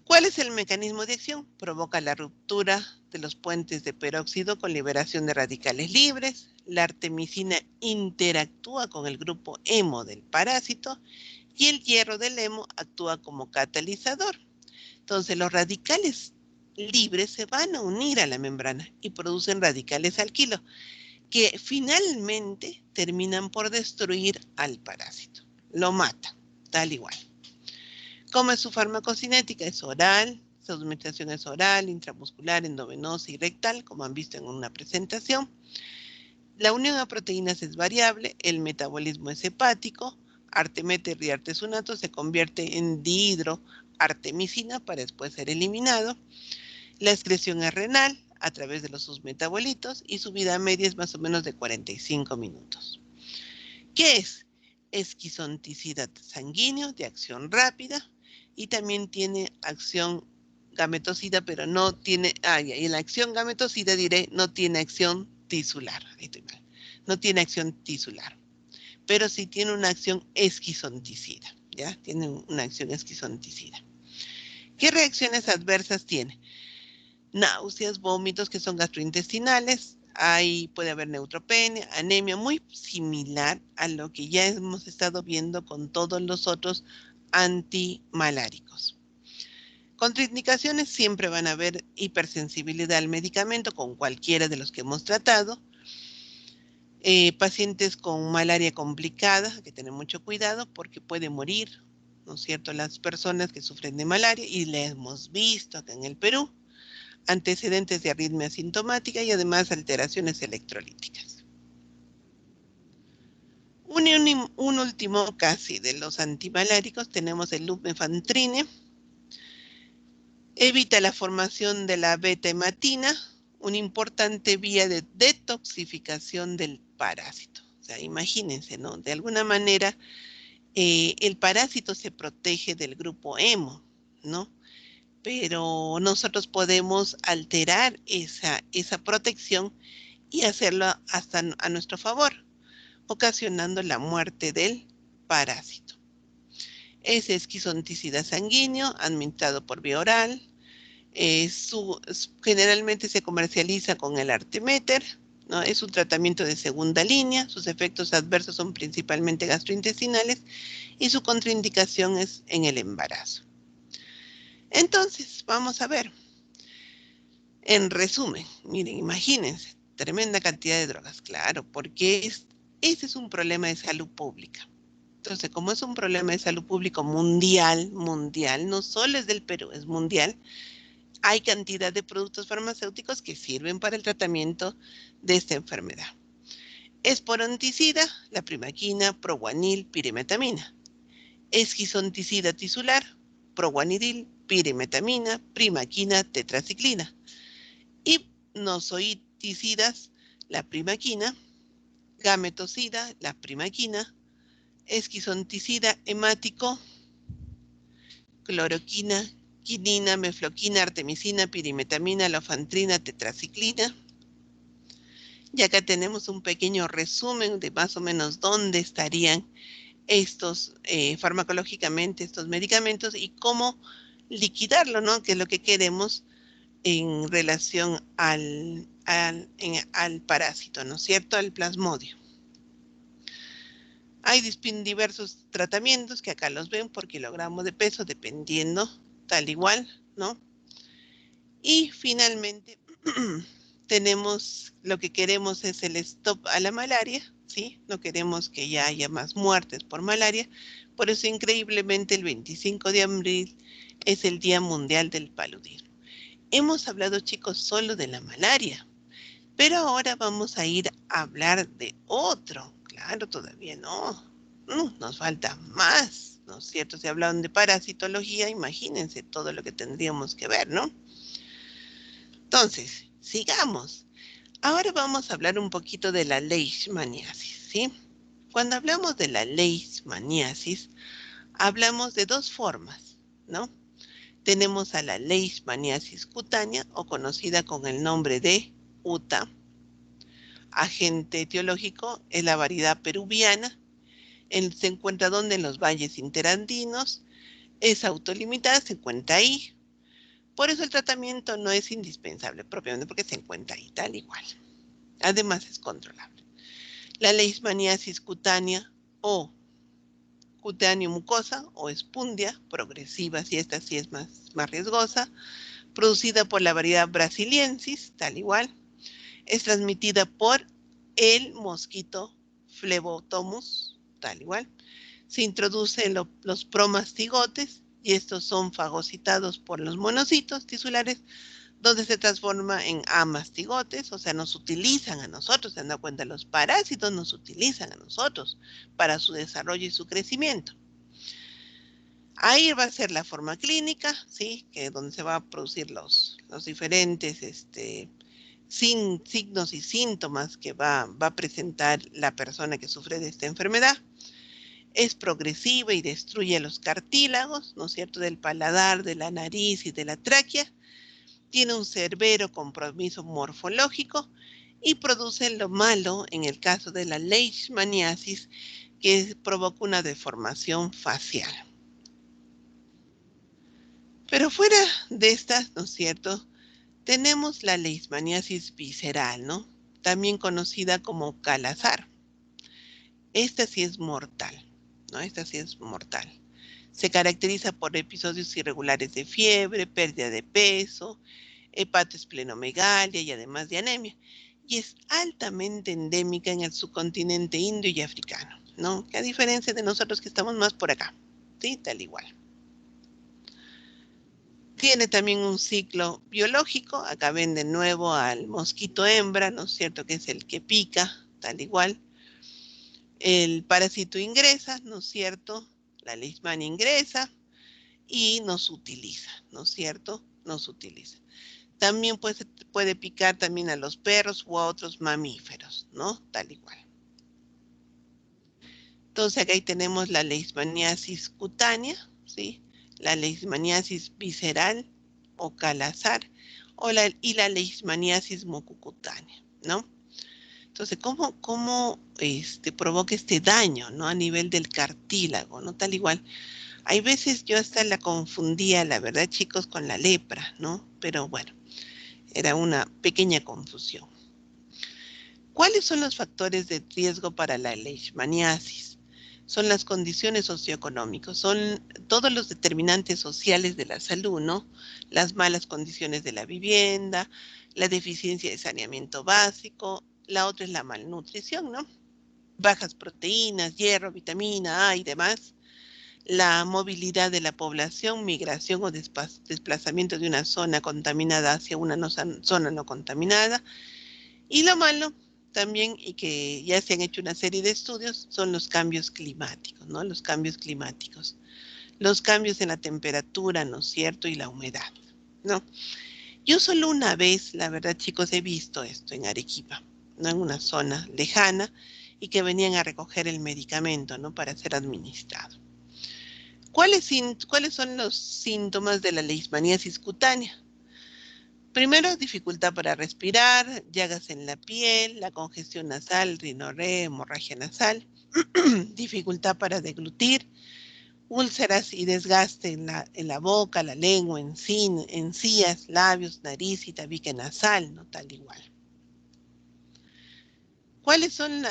C: ¿Cuál es el mecanismo de acción? Provoca la ruptura de los puentes de peróxido con liberación de radicales libres. La artemisina interactúa con el grupo hemo del parásito y el hierro del hemo actúa como catalizador. Entonces, los radicales libres se van a unir a la membrana y producen radicales alquilo, que finalmente terminan por destruir al parásito. Lo mata, tal igual. ¿Cómo es su farmacocinética? Es oral, su administración es oral, intramuscular, endovenosa y rectal, como han visto en una presentación. La unión a proteínas es variable, el metabolismo es hepático, arteméter y artesunato se convierte en dihidroartemisina para después ser eliminado. La excreción es renal a través de los sus metabolitos y su vida media es más o menos de 45 minutos. ¿Qué es? Esquizonticidad sanguíneo de acción rápida y también tiene acción gametocida, pero no tiene, y en la acción gametocida diré, no tiene acción tisular. Ahí estoy mal. No tiene acción tisular, pero sí tiene una acción esquizonticida, ¿ya? Tiene una acción esquizonticida. ¿Qué reacciones adversas tiene? Náuseas, vómitos que son gastrointestinales, puede haber neutropenia, anemia, muy similar a lo que ya hemos estado viendo con todos los otros antimaláricos. Contraindicaciones siempre van a haber hipersensibilidad al medicamento con cualquiera de los que hemos tratado. Pacientes con malaria complicada, hay que tener mucho cuidado porque puede morir, ¿no es cierto?, las personas que sufren de malaria y la hemos visto acá en el Perú. Antecedentes de arritmia asintomática y además alteraciones electrolíticas. Un último casi de los antimaláricos tenemos el lumefantrine. Evita la formación de la beta-hematina, una importante vía de detoxificación del parásito. O sea, imagínense, ¿no? De alguna manera el parásito se protege del grupo hemo, ¿no? Pero nosotros podemos alterar esa protección y hacerlo hasta a nuestro favor, ocasionando la muerte del parásito. Es esquizonticida sanguíneo, administrado por vía oral. Generalmente se comercializa con el Artemeter, ¿no? Es un tratamiento de segunda línea. Sus efectos adversos son principalmente gastrointestinales y su contraindicación es en el embarazo. Entonces, vamos a ver. En resumen, miren, imagínense, tremenda cantidad de drogas, claro, porque ese es un problema de salud pública. Entonces, como es un problema de salud pública mundial, no solo es del Perú, es mundial, hay cantidad de productos farmacéuticos que sirven para el tratamiento de esta enfermedad. Esporanticida, la primaquina, proguanil, pirimetamina. Esquizonticida tisular, proguanidil, pirimetamina, primaquina, tetraciclina. Hipnozoiticidas, la primaquina. Gametocida, la primaquina. Esquizonticida hemático, cloroquina, quinina, mefloquina, artemisina, pirimetamina, lofantrina, tetraciclina. Y acá tenemos un pequeño resumen de más o menos dónde estarían estos farmacológicamente, estos medicamentos y cómo liquidarlo, ¿no? Que es lo que queremos en relación al parásito, ¿no es cierto? Al plasmodio. Hay diversos tratamientos que acá los ven por kilogramo de peso, dependiendo, tal igual, ¿no? Y finalmente tenemos, lo que queremos es el stop a la malaria, ¿sí? No queremos que ya haya más muertes por malaria. Por eso, increíblemente, el 25 de abril es el Día Mundial del Paludismo. Hemos hablado, chicos, solo de la malaria, pero ahora vamos a ir a hablar de otro. Claro, todavía no. Nos falta más, ¿no es cierto? Si hablan de parasitología, imagínense todo lo que tendríamos que ver, ¿no? Entonces, sigamos. Ahora vamos a hablar un poquito de la leishmaniasis, ¿sí? Cuando hablamos de la leishmaniasis, hablamos de dos formas, ¿no? Tenemos a la leishmaniasis cutánea, o conocida con el nombre de UTA. Agente etiológico es la variedad peruviana. Se encuentra donde en los valles interandinos. Es autolimitada, se encuentra ahí. Por eso el tratamiento no es indispensable propiamente porque se encuentra ahí tal igual. Además es controlable. La leishmaniasis cutánea o cutáneo mucosa o espundia progresiva, si esta sí es más riesgosa, producida por la variedad brasiliensis, tal igual, es transmitida por el mosquito Phlebotomus, tal igual. Se introducen los promastigotes y estos son fagocitados por los monocitos tisulares, donde se transforma en amastigotes, o sea, nos utilizan a nosotros, se dan cuenta, los parásitos nos utilizan a nosotros para su desarrollo y su crecimiento. Ahí va a ser la forma clínica, ¿sí? Que donde se va a producir los diferentes signos y síntomas que va a presentar la persona que sufre de esta enfermedad. Es progresiva y destruye los cartílagos, ¿no es cierto?, del paladar, de la nariz y de la tráquea. Tiene un severo compromiso morfológico y produce lo malo en el caso de la leishmaniasis, que provoca una deformación facial. Pero fuera de estas, ¿no es cierto?, tenemos la leishmaniasis visceral, ¿no? También conocida como calazar. Esta sí es mortal, ¿no? Esta sí es mortal. Se caracteriza por episodios irregulares de fiebre, pérdida de peso, hepatoesplenomegalia y además de anemia. Y es altamente endémica en el subcontinente indio y africano, ¿no? Que a diferencia de nosotros que estamos más por acá, ¿sí? Tal igual. Tiene también un ciclo biológico. Acá ven de nuevo al mosquito hembra, ¿no es cierto?, que es el que pica, tal igual. El parásito ingresa, ¿no es cierto? La leishmania ingresa y nos utiliza, ¿no es cierto? Nos utiliza. También puede picar también a los perros u a otros mamíferos, ¿no? Tal igual. Entonces acá ahí tenemos la leishmaniasis cutánea, ¿sí? La leishmaniasis visceral o calazar y la leishmaniasis mucocutánea, ¿no? Entonces, ¿cómo provoca este daño, ¿no?, a nivel del cartílago, ¿no? Tal igual. Hay veces yo hasta la confundía, la verdad, chicos, con la lepra, ¿no? Pero bueno, era una pequeña confusión. ¿Cuáles son los factores de riesgo para la leishmaniasis? Son las condiciones socioeconómicas, son todos los determinantes sociales de la salud, ¿no? Las malas condiciones de la vivienda, la deficiencia de saneamiento básico, la otra es la malnutrición, ¿no? Bajas proteínas, hierro, vitamina A y demás, la movilidad de la población, migración o desplazamiento de una zona contaminada hacia una zona no contaminada, y lo malo también, y que ya se han hecho una serie de estudios, son los cambios climáticos, ¿no? Los cambios climáticos. Los cambios en la temperatura, ¿no es cierto? Y la humedad, ¿no? Yo solo una vez, la verdad, chicos, he visto esto en Arequipa, ¿no? En una zona lejana, y que venían a recoger el medicamento, ¿no? Para ser administrado. ¿Cuáles son los síntomas de la leishmaniasis cutánea? Primero, dificultad para respirar, llagas en la piel, la congestión nasal, rinorrea, hemorragia nasal, dificultad para deglutir, úlceras y desgaste en la boca, la lengua, encías, labios, nariz y tabique nasal, ¿no? Tal igual. ¿Cuáles son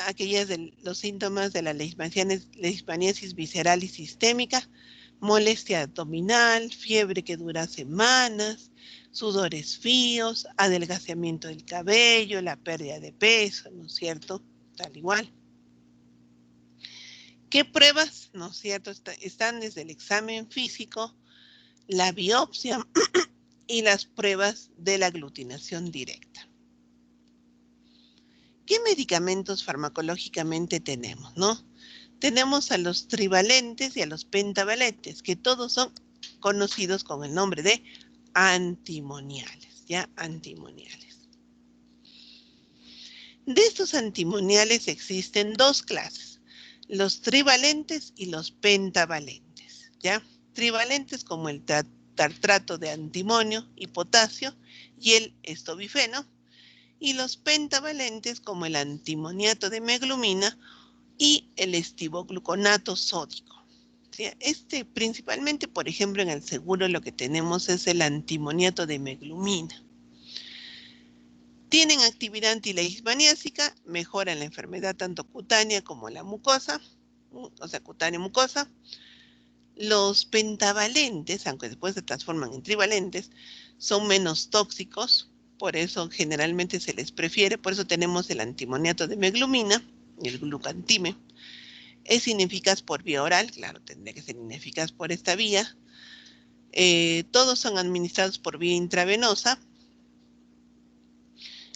C: los síntomas de la leishmaniasis visceral y sistémica? Molestia abdominal, fiebre que dura semanas, sudores fríos, adelgazamiento del cabello, la pérdida de peso, ¿no es cierto? Tal igual. ¿Qué pruebas, no es cierto? Están desde el examen físico, la biopsia y las pruebas de la aglutinación directa. ¿Qué medicamentos farmacológicamente tenemos, no? Tenemos a los trivalentes y a los pentavalentes, que todos son conocidos con el nombre de antimoniales, ¿ya? Antimoniales. De estos antimoniales existen dos clases, los trivalentes y los pentavalentes, ¿ya? Trivalentes como el tartrato de antimonio y potasio y el estobifeno, y los pentavalentes como el antimoniato de meglumina y el estivogluconato sódico. ¿Sí? Principalmente, por ejemplo, en el seguro lo que tenemos es el antimoniato de meglumina. Tienen actividad antileishmaniásica, mejoran la enfermedad tanto cutánea como la mucosa, o sea, cutánea mucosa. Los pentavalentes, aunque después se transforman en trivalentes, son menos tóxicos, por eso generalmente se les prefiere, por eso tenemos el antimoniato de meglumina, el glucantime. Es ineficaz por vía oral, claro, tendría que ser ineficaz por esta vía. Todos son administrados por vía intravenosa.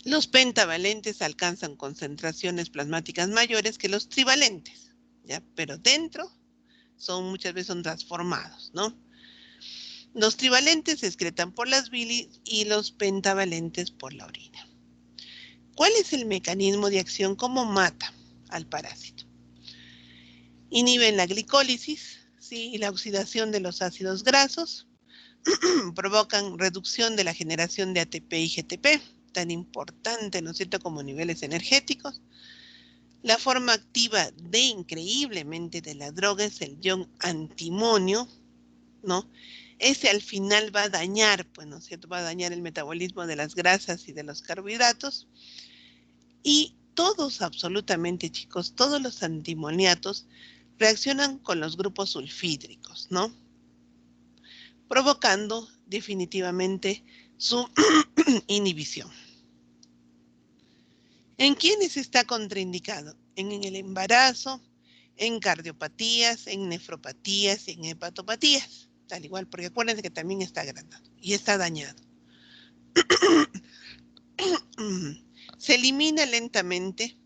C: Los pentavalentes alcanzan concentraciones plasmáticas mayores que los trivalentes, ¿ya? Pero dentro muchas veces son transformados, ¿no? Los trivalentes se excretan por las bilis y los pentavalentes por la orina. ¿Cuál es el mecanismo de acción? ¿Cómo mata al parásito? Inhiben la glicólisis, ¿sí? Y la oxidación de los ácidos grasos, provocan reducción de la generación de ATP y GTP, tan importante, ¿no es cierto?, como niveles energéticos. La forma activa increíblemente de la droga es el ion antimonio, ¿no? Ese al final va a dañar, pues, ¿no es cierto?, va a dañar el metabolismo de las grasas y de los carbohidratos. Y todos, absolutamente, chicos, todos los antimoniatos reaccionan con los grupos sulfídricos, ¿no? Provocando definitivamente su inhibición. ¿En quiénes está contraindicado? En el embarazo, en cardiopatías, en nefropatías y en hepatopatías. Tal igual, porque acuérdense que también está agrandado y está dañado. Se elimina lentamente,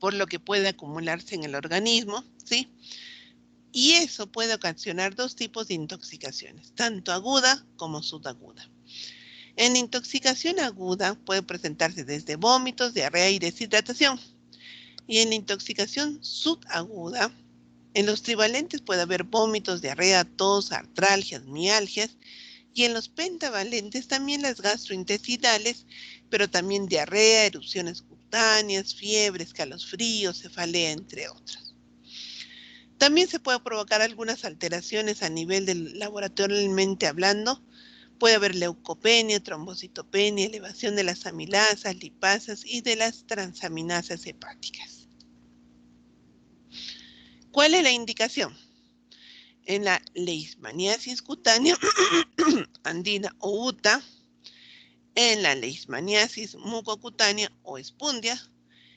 C: por lo que puede acumularse en el organismo, ¿sí? Y eso puede ocasionar dos tipos de intoxicaciones, tanto aguda como subaguda. En intoxicación aguda puede presentarse desde vómitos, diarrea y deshidratación. Y en la intoxicación subaguda, en los trivalentes puede haber vómitos, diarrea, tos, artralgias, mialgias. Y en los pentavalentes también las gastrointestinales, pero también diarrea, erupciones cutáneas, fiebre, escalofríos, cefalea, entre otras. También se puede provocar algunas alteraciones a nivel del laboratorialmente hablando. Puede haber leucopenia, trombocitopenia, elevación de las amilasas, lipasas y de las transaminasas hepáticas. ¿Cuál es la indicación? En la leishmaniasis cutánea andina o UTA, en la leishmaniasis mucocutánea o espundia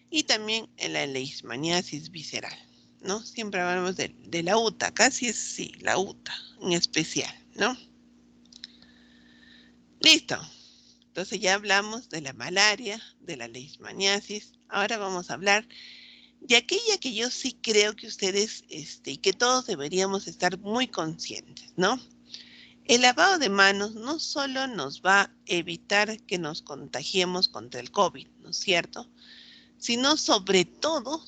C: y también en la leishmaniasis visceral, ¿no? Siempre hablamos de la UTA, casi es sí, la UTA en especial, ¿no? Listo. Entonces ya hablamos de la malaria, de la leishmaniasis. Ahora vamos a hablar de aquella que yo sí creo que ustedes y que todos deberíamos estar muy conscientes, ¿no? El lavado de manos no solo nos va a evitar que nos contagiemos contra el COVID, ¿no es cierto? Sino sobre todo,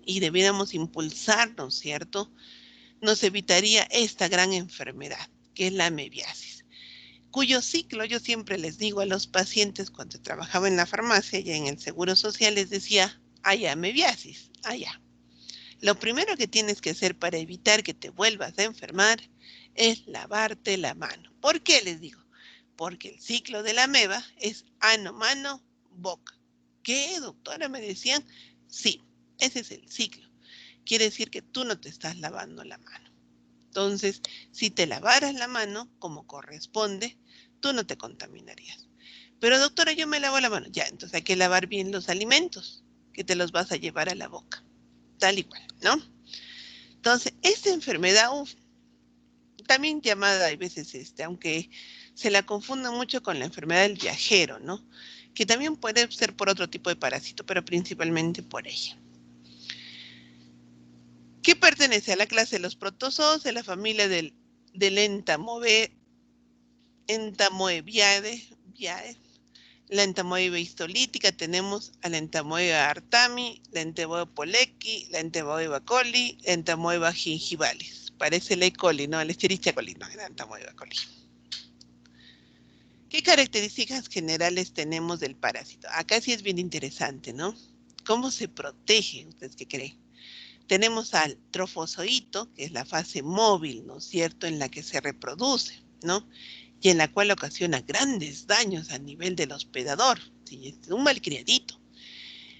C: y debiéramos impulsar, ¿no es cierto? Nos evitaría esta gran enfermedad, que es la amebiasis, cuyo ciclo yo siempre les digo a los pacientes cuando trabajaba en la farmacia y en el Seguro Social, les decía, hay amebiasis, allá. Lo primero que tienes que hacer para evitar que te vuelvas a enfermar es lavarte la mano. ¿Por qué les digo? Porque el ciclo de la ameba es ano, mano, boca. ¿Qué, doctora? Me decían. Sí, ese es el ciclo. Quiere decir que tú no te estás lavando la mano. Entonces, si te lavaras la mano como corresponde, tú no te contaminarías. Pero doctora, yo me lavo la mano. Ya, entonces hay que lavar bien los alimentos que te los vas a llevar a la boca. Tal y cual, ¿no? Entonces, esta enfermedad, también llamada a veces, aunque se la confunda mucho con la enfermedad del viajero, ¿no? Que también puede ser por otro tipo de parásito, pero principalmente por ella. ¿Qué pertenece a la clase de los protozoos de la familia del Entamoebiae? La entamoeba histolítica, tenemos a la entamoeba artami, la entamoeba polecki, la entamoeba coli, la entamoeba gingivalis. Parece la E. coli, ¿no? La Escherichia coli, no, la entamoeba coli. ¿Qué características generales tenemos del parásito? Acá sí es bien interesante, ¿no? ¿Cómo se protege? ¿Ustedes qué creen? Tenemos al trofozoito, que es la fase móvil, ¿no es cierto?, en la que se reproduce, ¿no? Y en la cual ocasiona grandes daños a nivel del hospedador, ¿sí? Es un malcriadito.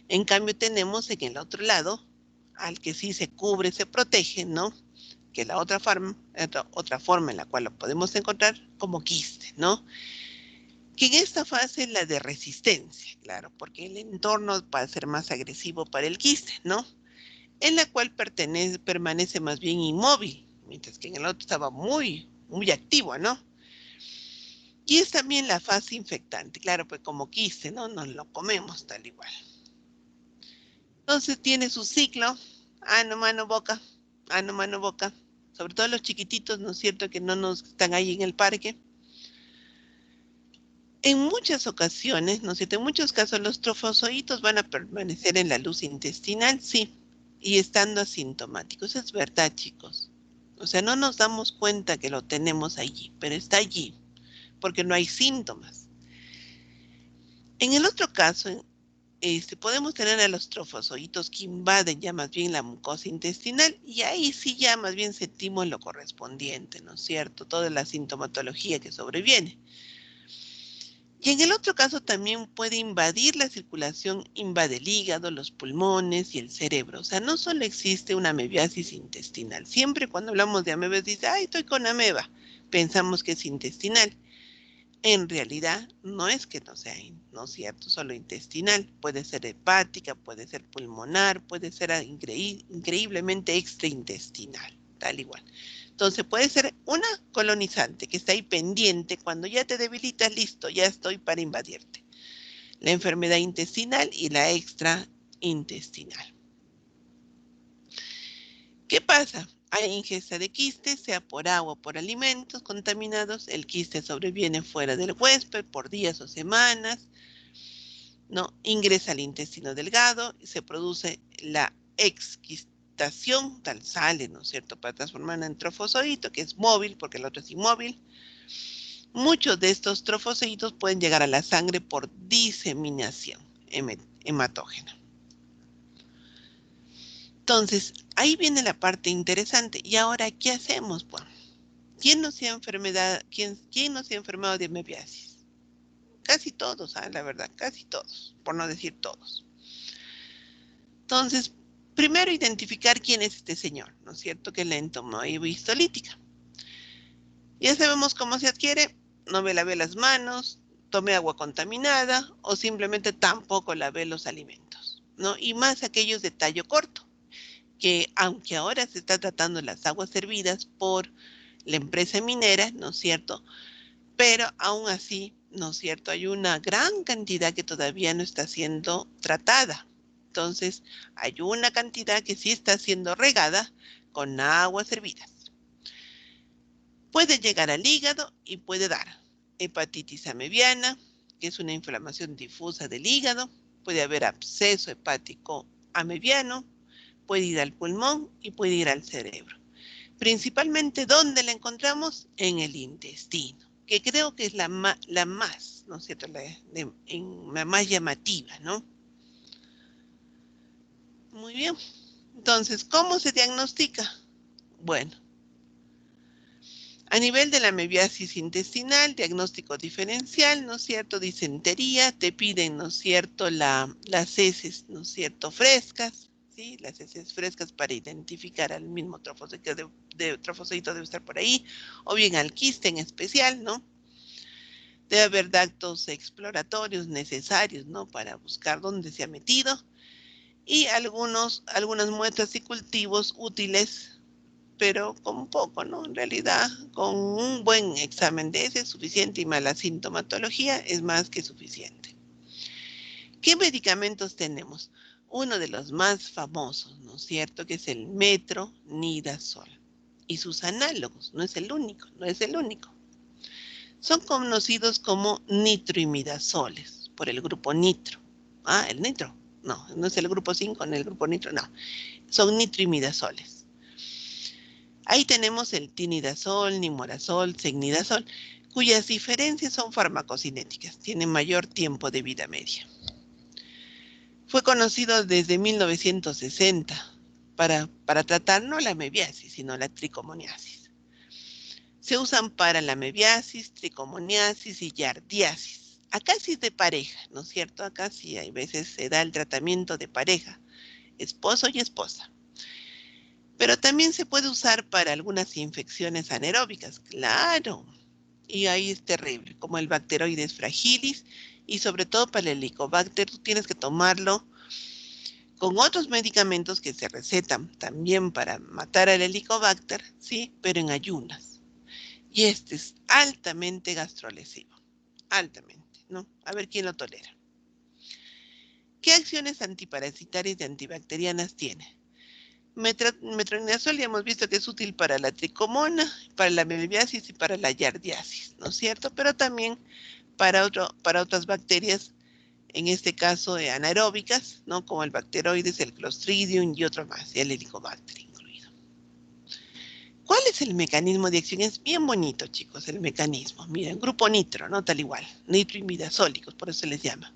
C: En cambio tenemos en el otro lado, al que sí se cubre, se protege, ¿no? Que la otra forma en la cual lo podemos encontrar como quiste, ¿no? Que en esta fase es la de resistencia, claro, porque el entorno va a ser más agresivo para el quiste, ¿no? En la cual permanece más bien inmóvil, mientras que en el otro estaba muy activo, ¿no? Y es también la fase infectante, claro, pues como quiste, ¿no? Nos lo comemos tal igual. Entonces tiene su ciclo, ano, mano, boca, ano, mano, boca. Sobre todo los chiquititos, ¿no es cierto?, que no nos están ahí en el parque. En muchas ocasiones, ¿no es cierto?, en muchos casos los trofozoitos van a permanecer en la luz intestinal, sí, y estando asintomáticos. Es verdad, chicos. O sea, no nos damos cuenta que lo tenemos allí, pero está allí, porque no hay síntomas. En el otro caso, podemos tener a los trofozoitos que invaden ya más bien la mucosa intestinal y ahí sí ya más bien sentimos lo correspondiente, ¿no es cierto? Toda la sintomatología que sobreviene. Y en el otro caso también puede invadir la circulación, invade el hígado, los pulmones y el cerebro. O sea, no solo existe una amebiasis intestinal. Siempre cuando hablamos de amebas dice, ay, estoy con ameba. Pensamos que es intestinal. En realidad no es que no sea, no es cierto, solo intestinal. Puede ser hepática, puede ser pulmonar, puede ser increíblemente extraintestinal, tal igual. Entonces puede ser una colonizante que está ahí pendiente, cuando ya te debilitas, listo, ya estoy para invadirte. La enfermedad intestinal y la extraintestinal. ¿Qué pasa? Hay ingesta de quiste, sea por agua o por alimentos contaminados. El quiste sobreviene fuera del huésped por días o semanas, ¿no? Ingresa al intestino delgado y se produce la exquistación, tal sale, ¿no es cierto?, para transformarla en trofozoito, que es móvil, porque el otro es inmóvil. Muchos de estos trofozoitos pueden llegar a la sangre por diseminación hematógena. Entonces, ahí viene la parte interesante. ¿Y ahora qué hacemos? Pues, ¿quién no se ha enfermado de amebiasis? Casi todos, la verdad, casi todos, por no decir todos. Entonces, primero identificar quién es este señor, ¿no es cierto? Que es la entomoebistolítica. Ya sabemos cómo se adquiere, no me lavé las manos, tomé agua contaminada o simplemente tampoco lavé los alimentos, ¿no? Y más aquellos de tallo corto, que aunque ahora se está tratando las aguas servidas por la empresa minera, ¿no es cierto? Pero aún así, ¿no es cierto? Hay una gran cantidad que todavía no está siendo tratada. Entonces, hay una cantidad que sí está siendo regada con aguas hervidas. Puede llegar al hígado y puede dar hepatitis amebiana, que es una inflamación difusa del hígado. Puede haber absceso hepático amebiano, puede ir al pulmón y puede ir al cerebro. Principalmente, ¿dónde la encontramos? En el intestino, que creo que es la más, ¿no es cierto? La más llamativa, ¿no? Muy bien. Entonces, ¿cómo se diagnostica? Bueno, a nivel de la amebiasis intestinal, diagnóstico diferencial, ¿no es cierto? Disentería, te piden, ¿no es cierto? Las heces, ¿no es cierto? Frescas, ¿sí? Las heces frescas para identificar al mismo trofocito, trofocito debe estar por ahí, o bien al quiste en especial, ¿no? Debe haber datos exploratorios necesarios, ¿no? Para buscar dónde se ha metido, y algunas muestras y cultivos útiles, pero con poco, ¿no? En realidad, con un buen examen de ese es suficiente y mala sintomatología es más que suficiente. ¿Qué medicamentos tenemos? Uno de los más famosos, ¿no es cierto? Que es el metronidazol. Y sus análogos, no es el único. Son conocidos como nitroimidazoles, por el grupo nitro. El nitro. No es el grupo 5, ni el grupo nitro, no. Son nitroimidazoles. Ahí tenemos el tinidazol, nimorazol, secnidazol, cuyas diferencias son farmacocinéticas, tienen mayor tiempo de vida media. Fue conocido desde 1960 para tratar no la amebiasis, sino la tricomoniasis. Se usan para la amebiasis, tricomoniasis y yardiasis. Acá sí es de pareja, ¿no es cierto? Acá sí hay veces se da el tratamiento de pareja, esposo y esposa. Pero también se puede usar para algunas infecciones anaeróbicas, claro. Y ahí es terrible, como el Bacteroides fragilis y sobre todo para el Helicobacter, tú tienes que tomarlo con otros medicamentos que se recetan también para matar al Helicobacter, sí, pero en ayunas. Y este es altamente gastrolesivo, altamente, ¿no? A ver quién lo tolera. ¿Qué acciones antiparasitarias y antibacterianas tiene? Metronidazol ya hemos visto que es útil para la tricomona, para la amebiasis y para la yardiasis, ¿no es cierto? Pero también para otras bacterias, en este caso anaeróbicas, ¿no? Como el Bacteroides, el Clostridium y otro más, y el Helicobacter incluido. ¿Cuál es el mecanismo de acción? Es bien bonito, chicos, el mecanismo. Miren, grupo nitro, ¿no? Tal igual, nitroimidazólicos, por eso se les llama.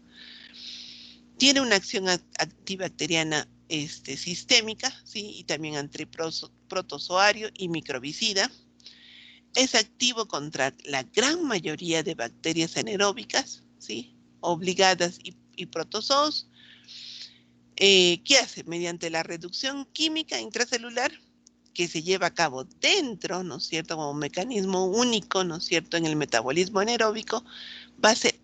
C: Tiene una acción antibacteriana sistémica, ¿sí? Y también antiprotozoario y microbicida. Es activo contra la gran mayoría de bacterias anaeróbicas, ¿sí? Obligadas y protozoos. ¿Qué hace? Mediante la reducción química intracelular que se lleva a cabo dentro, ¿no es cierto? Como un mecanismo único, ¿no es cierto? En el metabolismo anaeróbico, va a ser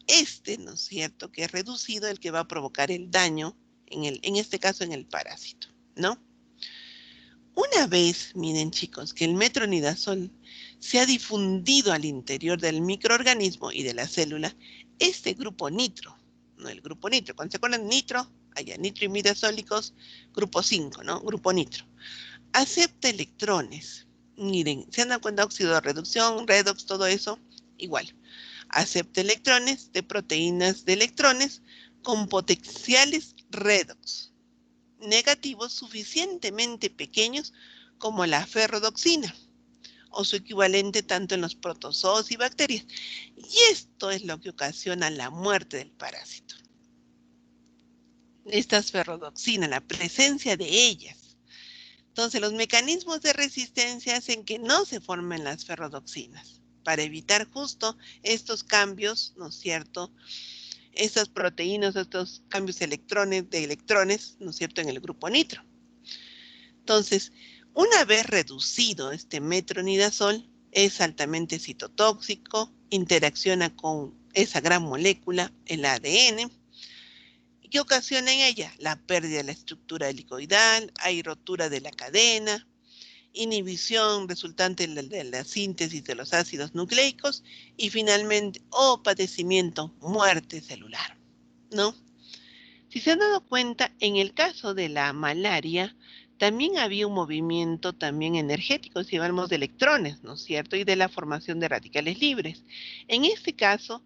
C: ¿no es cierto? Que es reducido el que va a provocar el daño, en este caso en el parásito, ¿no? Una vez, miren chicos, que el metronidazol se ha difundido al interior del microorganismo y de la célula, este grupo nitro, no el grupo nitro, cuando se acuerdan nitro, allá nitroimidazólicos, grupo 5, ¿no? Grupo nitro. Acepta electrones. Miren, ¿se han dado cuenta? Óxido de reducción, redox, todo eso, igual. Acepta electrones de proteínas de electrones con potenciales redox negativos suficientemente pequeños como la ferrodoxina o su equivalente tanto en los protozoos y bacterias. Y esto es lo que ocasiona la muerte del parásito. Estas ferrodoxinas, la presencia de ellas, Entonces, los mecanismos de resistencia hacen que no se formen las ferrodoxinas, para evitar justo estos cambios, ¿no es cierto?, estas proteínas, estos cambios de electrones, ¿no es cierto?, en el grupo nitro. Entonces, una vez reducido este metronidazol, es altamente citotóxico, interacciona con esa gran molécula, el ADN, que ocasiona en ella la pérdida de la estructura helicoidal, hay rotura de la cadena, inhibición resultante de la síntesis de los ácidos nucleicos y finalmente, padecimiento, muerte celular, ¿no? Si se han dado cuenta, en el caso de la malaria, también había un movimiento también energético, si hablamos de electrones, ¿no es cierto? Y de la formación de radicales libres. En este caso,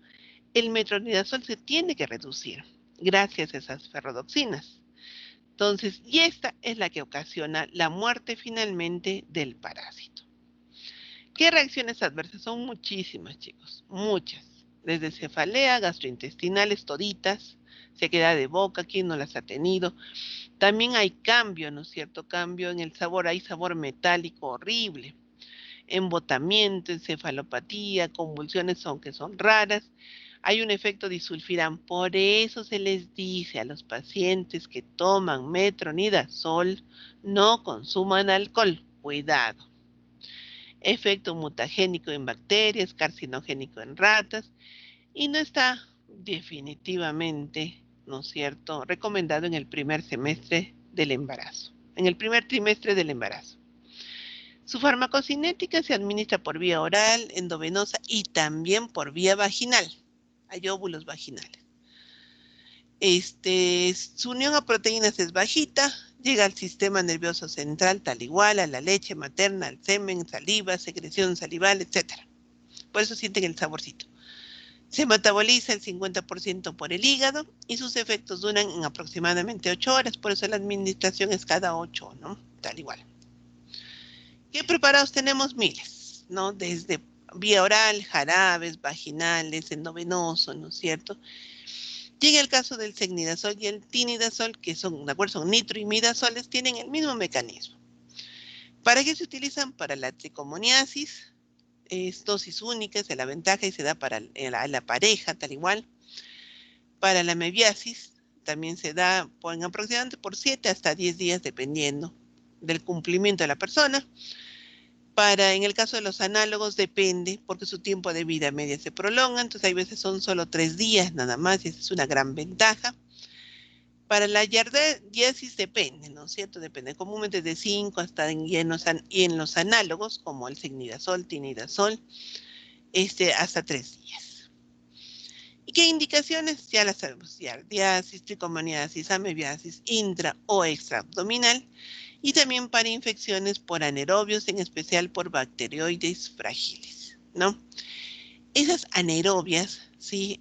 C: el metronidazol se tiene que reducir gracias a esas ferrodoxinas. Entonces, y esta es la que ocasiona la muerte finalmente del parásito. ¿Qué reacciones adversas? Son muchísimas, chicos, muchas. Desde cefalea, gastrointestinales, toditas, sequedad de boca, ¿quién no las ha tenido? También hay cambio, ¿no es cierto? Cambio en el sabor, hay sabor metálico horrible. Embotamiento, encefalopatía, convulsiones, aunque son raras. Hay un efecto disulfiram, por eso se les dice a los pacientes que toman metronidazol, no consuman alcohol, cuidado. Efecto mutagénico en bacterias, carcinogénico en ratas, y no está definitivamente, ¿no es cierto?, recomendado en el primer semestre del embarazo, en el primer trimestre del embarazo. Su farmacocinética se administra por vía oral, endovenosa y también por vía vaginal. Hay óvulos vaginales. Su unión a proteínas es bajita, llega al sistema nervioso central tal igual, a la leche materna, al semen, saliva, secreción salival, etc. Por eso sienten el saborcito. Se metaboliza el 50% por el hígado y sus efectos duran en aproximadamente 8 horas, por eso la administración es cada 8, ¿no? Tal igual. ¿Qué preparados tenemos? Miles, ¿no? Desde vía oral, jarabes, vaginales, endovenoso, ¿no es cierto? Llega el caso del secnidazol y el tinidazol, que son, de acuerdo, son nitroimidazoles, tienen el mismo mecanismo. ¿Para qué se utilizan? Para la tricomoniasis, es dosis única, se la ventaja y se da para la pareja, tal igual. Para la mebiasis, también se da aproximadamente por 7 hasta 10 días, dependiendo del cumplimiento de la persona. En el caso de los análogos depende, porque su tiempo de vida media se prolonga, entonces hay veces son solo 3 días nada más, y esa es una gran ventaja. Para la yardiasis depende, ¿no es cierto? Depende, comúnmente de 5 hasta y en los análogos, como el secnidazol, tinidazol, hasta 3 días. ¿Y qué indicaciones? Ya las sabemos, yardiasis, tricomoniasis, amebiasis, intra o extraabdominal, y también para infecciones por anaerobios, en especial por bacteroides frágiles, ¿no? Esas anaerobias, sí,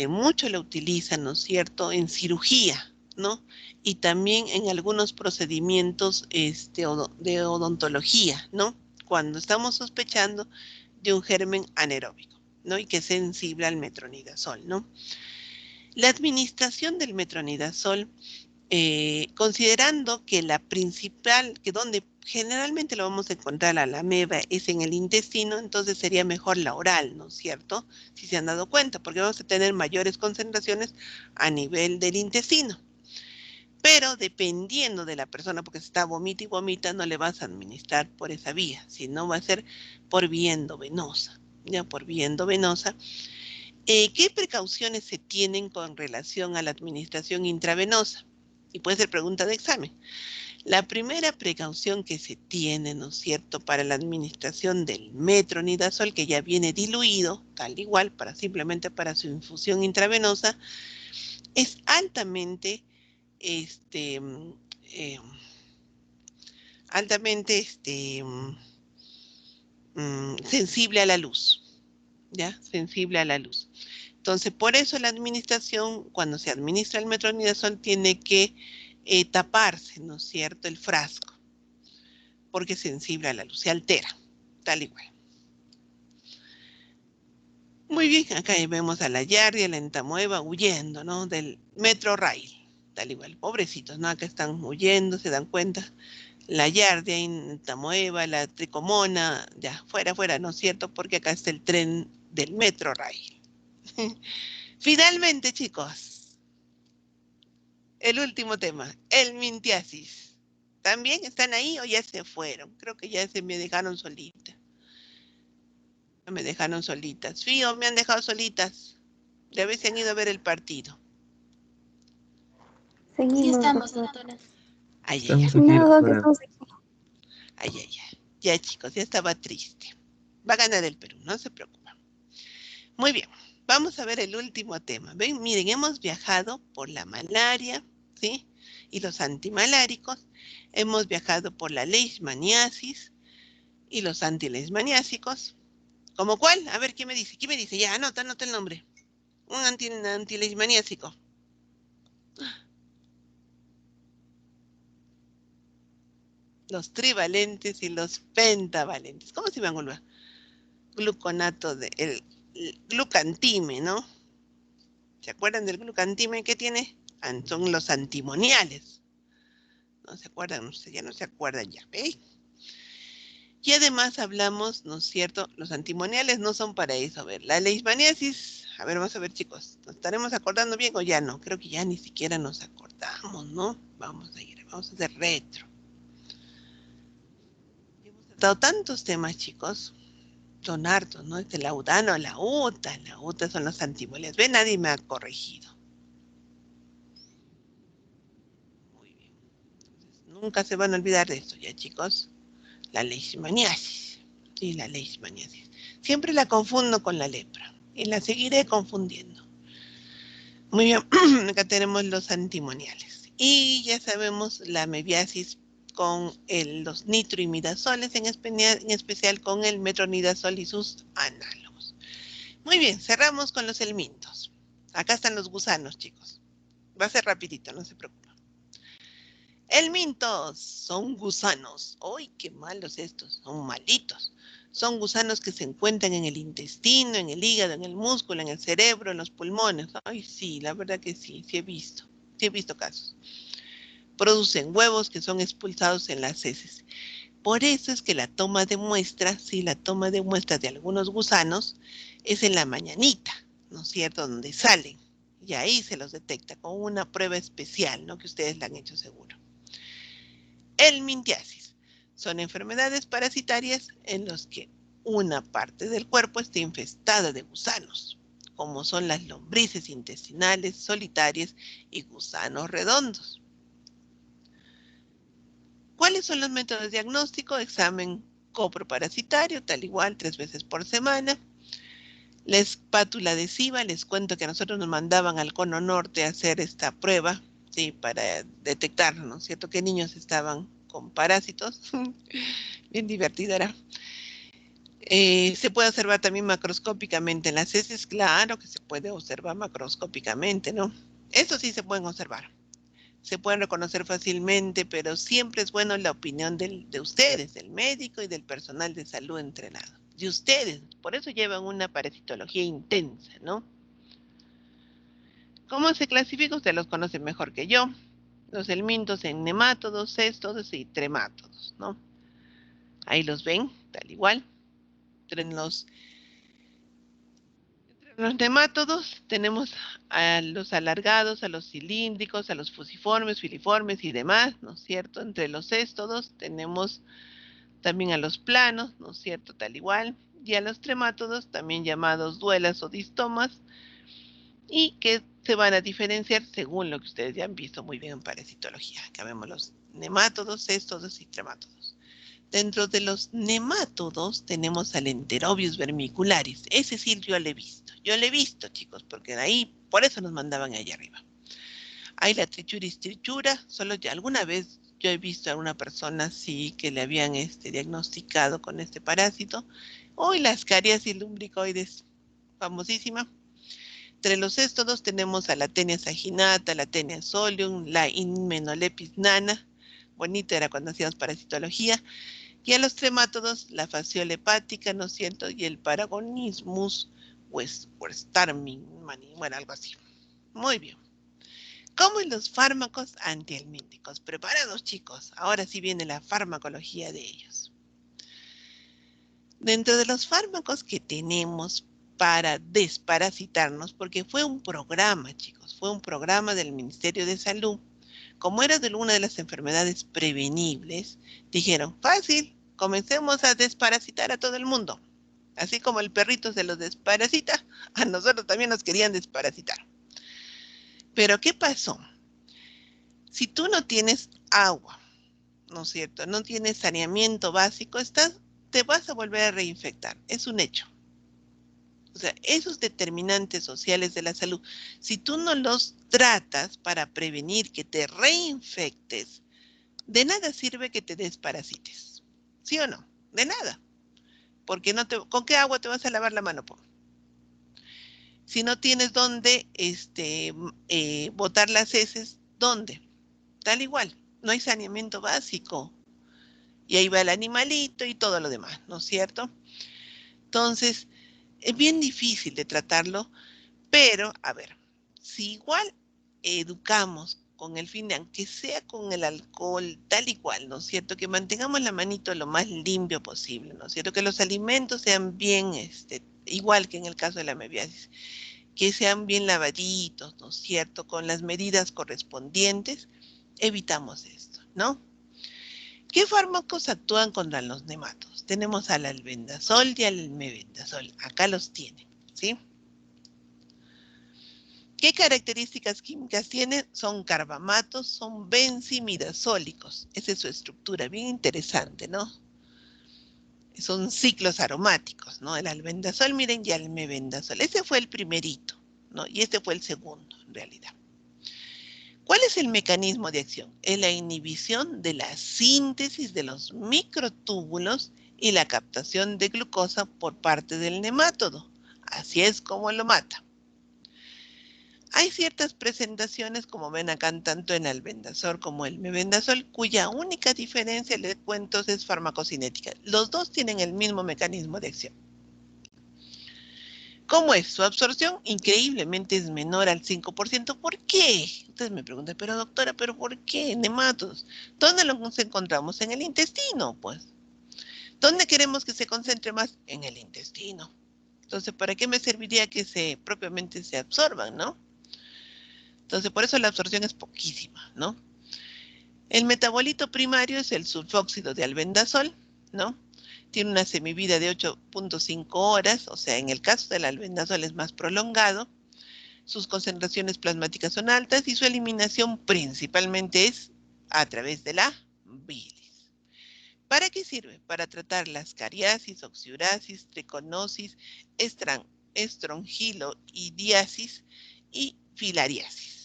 C: mucho lo utilizan, ¿no es cierto?, en cirugía, ¿no? Y también en algunos procedimientos de odontología, ¿no? Cuando estamos sospechando de un germen anaeróbico, ¿no? Y que es sensible al metronidazol, ¿no? La administración del metronidazol, considerando que la principal, que donde generalmente lo vamos a encontrar a la ameba es en el intestino, entonces sería mejor la oral, ¿no es cierto? Si se han dado cuenta, porque vamos a tener mayores concentraciones a nivel del intestino. Pero dependiendo de la persona, porque si está vomita y vomita, no le vas a administrar por esa vía, sino va a ser por vía endovenosa, ¿ya? Por vía endovenosa. ¿Qué precauciones se tienen con relación a la administración intravenosa? Y puede ser pregunta de examen. La primera precaución que se tiene, ¿no es cierto?, para la administración del metronidazol, que ya viene diluido, tal igual, simplemente para su infusión intravenosa, es altamente, sensible a la luz, ¿ya? Sensible a la luz. Entonces, por eso la administración, cuando se administra el metronidazol, tiene que taparse, ¿no es cierto?, el frasco, porque es sensible a la luz, se altera, tal igual. Muy bien, acá vemos a la Yardia, la entamueva, huyendo, ¿no?, del metro rail, tal igual. Pobrecitos, ¿no? Acá están huyendo, se dan cuenta, la Yardia, Tamoeva, la Tricomona, ya, fuera, ¿no es cierto? Porque acá está el tren del Metro Rail. Finalmente, chicos, el último tema, el mintiasis. ¿También están ahí o ya se fueron? Creo que ya se me dejaron solitas. Me dejaron solitas. Fío, me han dejado solitas. De vez se han ido a ver el partido.
D: Sí
F: Seguimos,
D: estamos,
F: doctora.
D: doctora.
C: Ay,
B: Estamos aquí,
D: No, Doc,
B: doctora.
D: estamos aquí.
C: ay. Ya, chicos, ya estaba triste. Va a ganar el Perú, no se preocupen. Muy bien, vamos a ver el último tema. Ven, miren, hemos viajado por la malaria, ¿sí? Y los antimaláricos. Hemos viajado por la leishmaniasis y los antileishmaniásicos. ¿Cómo cuál? A ver, ¿quién me dice? ¿Quién me dice? Ya, anota el nombre. Un antileishmaniásico. Los trivalentes y los pentavalentes. ¿Cómo se llama, Olva? Gluconato el glucantime, ¿no? ¿Se acuerdan del glucantime que tiene? Son los antimoniales. ¿No se acuerdan? Ya no se acuerdan ya, ¿veis? Y además hablamos, ¿no es cierto? Los antimoniales no son para eso. A ver, la leishmaniasis, a ver, vamos a ver, chicos. ¿Nos estaremos acordando bien o ya no? Creo que ya ni siquiera nos acordamos, ¿no? Vamos a hacer retro. Hemos tratado tantos temas, chicos. Son hartos, ¿no? Este laudano, la UTA son los antimoniales. ¿Ve? Nadie me ha corregido. Muy bien. Entonces, nunca se van a olvidar de esto, ¿ya, chicos? La leishmaniasis. Sí, la leishmaniasis. Siempre la confundo con la lepra y la seguiré confundiendo. Muy bien, acá tenemos los antimoniales. Y ya sabemos la mebiasis con los nitroimidazoles, en especial con el metronidazol y sus análogos. Muy bien, cerramos con los helmintos. Acá están los gusanos, chicos. Va a ser rapidito, no se preocupen. Helmintos son gusanos. ¡Ay, qué malos estos! Son malitos. Son gusanos que se encuentran en el intestino, en el hígado, en el músculo, en el cerebro, en los pulmones. Ay, sí, la verdad que sí he visto. Sí he visto casos. Producen huevos que son expulsados en las heces. Por eso es que la toma de muestras, sí, la toma de muestras de algunos gusanos es en la mañanita, ¿no es cierto?, donde salen. Y ahí se los detecta con una prueba especial, ¿no?, que ustedes la han hecho seguro. Helmintiasis. Son enfermedades parasitarias en las que una parte del cuerpo está infestada de gusanos, como son las lombrices intestinales solitarias y gusanos redondos. ¿Cuáles son los métodos de diagnóstico? Examen coproparasitario, tal igual 3 veces por semana. La espátula adhesiva, les cuento que a nosotros nos mandaban al Cono Norte a hacer esta prueba, ¿sí?, para detectar, ¿no es cierto?, qué niños estaban con parásitos. Bien divertido era. Se puede observar también macroscópicamente en las heces, claro que se puede observar macroscópicamente, ¿no? Eso sí se pueden observar. Se pueden reconocer fácilmente, pero siempre es bueno la opinión de ustedes, del médico y del personal de salud entrenado. De ustedes, por eso llevan una parasitología intensa, ¿no? ¿Cómo se clasifica? Usted los conoce mejor que yo. Los helmintos en nemátodos, céstodos y tremátodos, ¿no? Ahí los ven, tal igual. Entre los nemátodos tenemos a los alargados, a los cilíndricos, a los fusiformes, filiformes y demás, ¿no es cierto? Entre los céstodos tenemos también a los planos, ¿no es cierto?, tal igual, y a los tremátodos, también llamados duelas o distomas, y que se van a diferenciar según lo que ustedes ya han visto muy bien en parasitología. Acá vemos los nemátodos, céstodos y tremátodos. Dentro de los nemátodos tenemos al Enterobius vermicularis. Ese sí yo lo he visto. Yo lo he visto, chicos, porque de ahí, por eso nos mandaban allá arriba. Hay la Trichuris trichura, solo ya alguna vez yo he visto a una persona sí que le habían diagnosticado con este parásito. Hoy la Ascariasis lumbricoides, famosísima. Entre los céstodos tenemos a la Tenia saginata, la Tenia solium, la Inmenolepis nana. Bonito era cuando hacíamos parasitología. Y a los tremátodos, la fasciola hepática, ¿no es cierto?, y el Paragonismus westarming, bueno, algo así. Muy bien. como en los fármacos antihelmínticos. Preparados, chicos. Ahora sí viene la farmacología de ellos. Dentro de los fármacos que tenemos para desparasitarnos, porque fue un programa, chicos, fue un programa del Ministerio de Salud. Como era de una de las enfermedades prevenibles, dijeron, fácil, comencemos a desparasitar a todo el mundo. Así como el perrito se los desparasita, a nosotros también nos querían desparasitar. Pero ¿qué pasó? Si tú no tienes agua, ¿no es cierto? No tienes saneamiento básico, te vas a volver a reinfectar. Es un hecho. O sea, esos determinantes sociales de la salud, si tú no los tratas para prevenir que te reinfectes, de nada sirve que te desparasites. ¿Sí o no? De nada. Porque ¿con qué agua te vas a lavar la mano? Si no tienes dónde botar las heces, ¿dónde? Tal igual, no hay saneamiento básico. Y ahí va el animalito y todo lo demás, ¿no es cierto? Entonces, es bien difícil de tratarlo, pero, a ver, si igual educamos con el fin de, aunque sea con el alcohol, tal y cual, ¿no es cierto? Que mantengamos la manito lo más limpio posible, ¿no es cierto? Que los alimentos sean bien, igual que en el caso de la amebiasis, que sean bien lavaditos, ¿no es cierto? Con las medidas correspondientes, evitamos esto, ¿no? ¿Qué fármacos actúan contra los nematodos? Tenemos al albendazol y al mebendazol. Acá los tienen, ¿sí? ¿Qué características químicas tienen? Son carbamatos, son benzimidazólicos. Esa es su estructura, bien interesante, ¿no? Son ciclos aromáticos, ¿no? El albendazol, miren, y el mebendazol. Ese fue el primerito, ¿no? Y este fue el segundo, en realidad. ¿Cuál es el mecanismo de acción? Es la inhibición de la síntesis de los microtúbulos y la captación de glucosa por parte del nemátodo. Así es como lo mata. Hay ciertas presentaciones, como ven acá, tanto en albendazol como el mebendazol, cuya única diferencia, les cuento, es farmacocinética. Los dos tienen el mismo mecanismo de acción. ¿Cómo es? Su absorción increíblemente es menor al 5%. ¿Por qué? Ustedes me preguntan, pero doctora, ¿pero por qué? Nematodos. ¿Dónde los encontramos? En el intestino, pues. ¿Dónde queremos que se concentre más? En el intestino. Entonces, ¿para qué me serviría que propiamente se absorban, no? Entonces, por eso la absorción es poquísima, ¿no? El metabolito primario es el sulfóxido de albendazol, ¿no? Tiene una semivida de 8.5 horas, o sea, en el caso del albendazol es más prolongado. Sus concentraciones plasmáticas son altas y su eliminación principalmente es a través de la bilis. ¿Para qué sirve? Para tratar las cariasis, oxiurasis, triconosis, estrongiloidiasis y filariasis.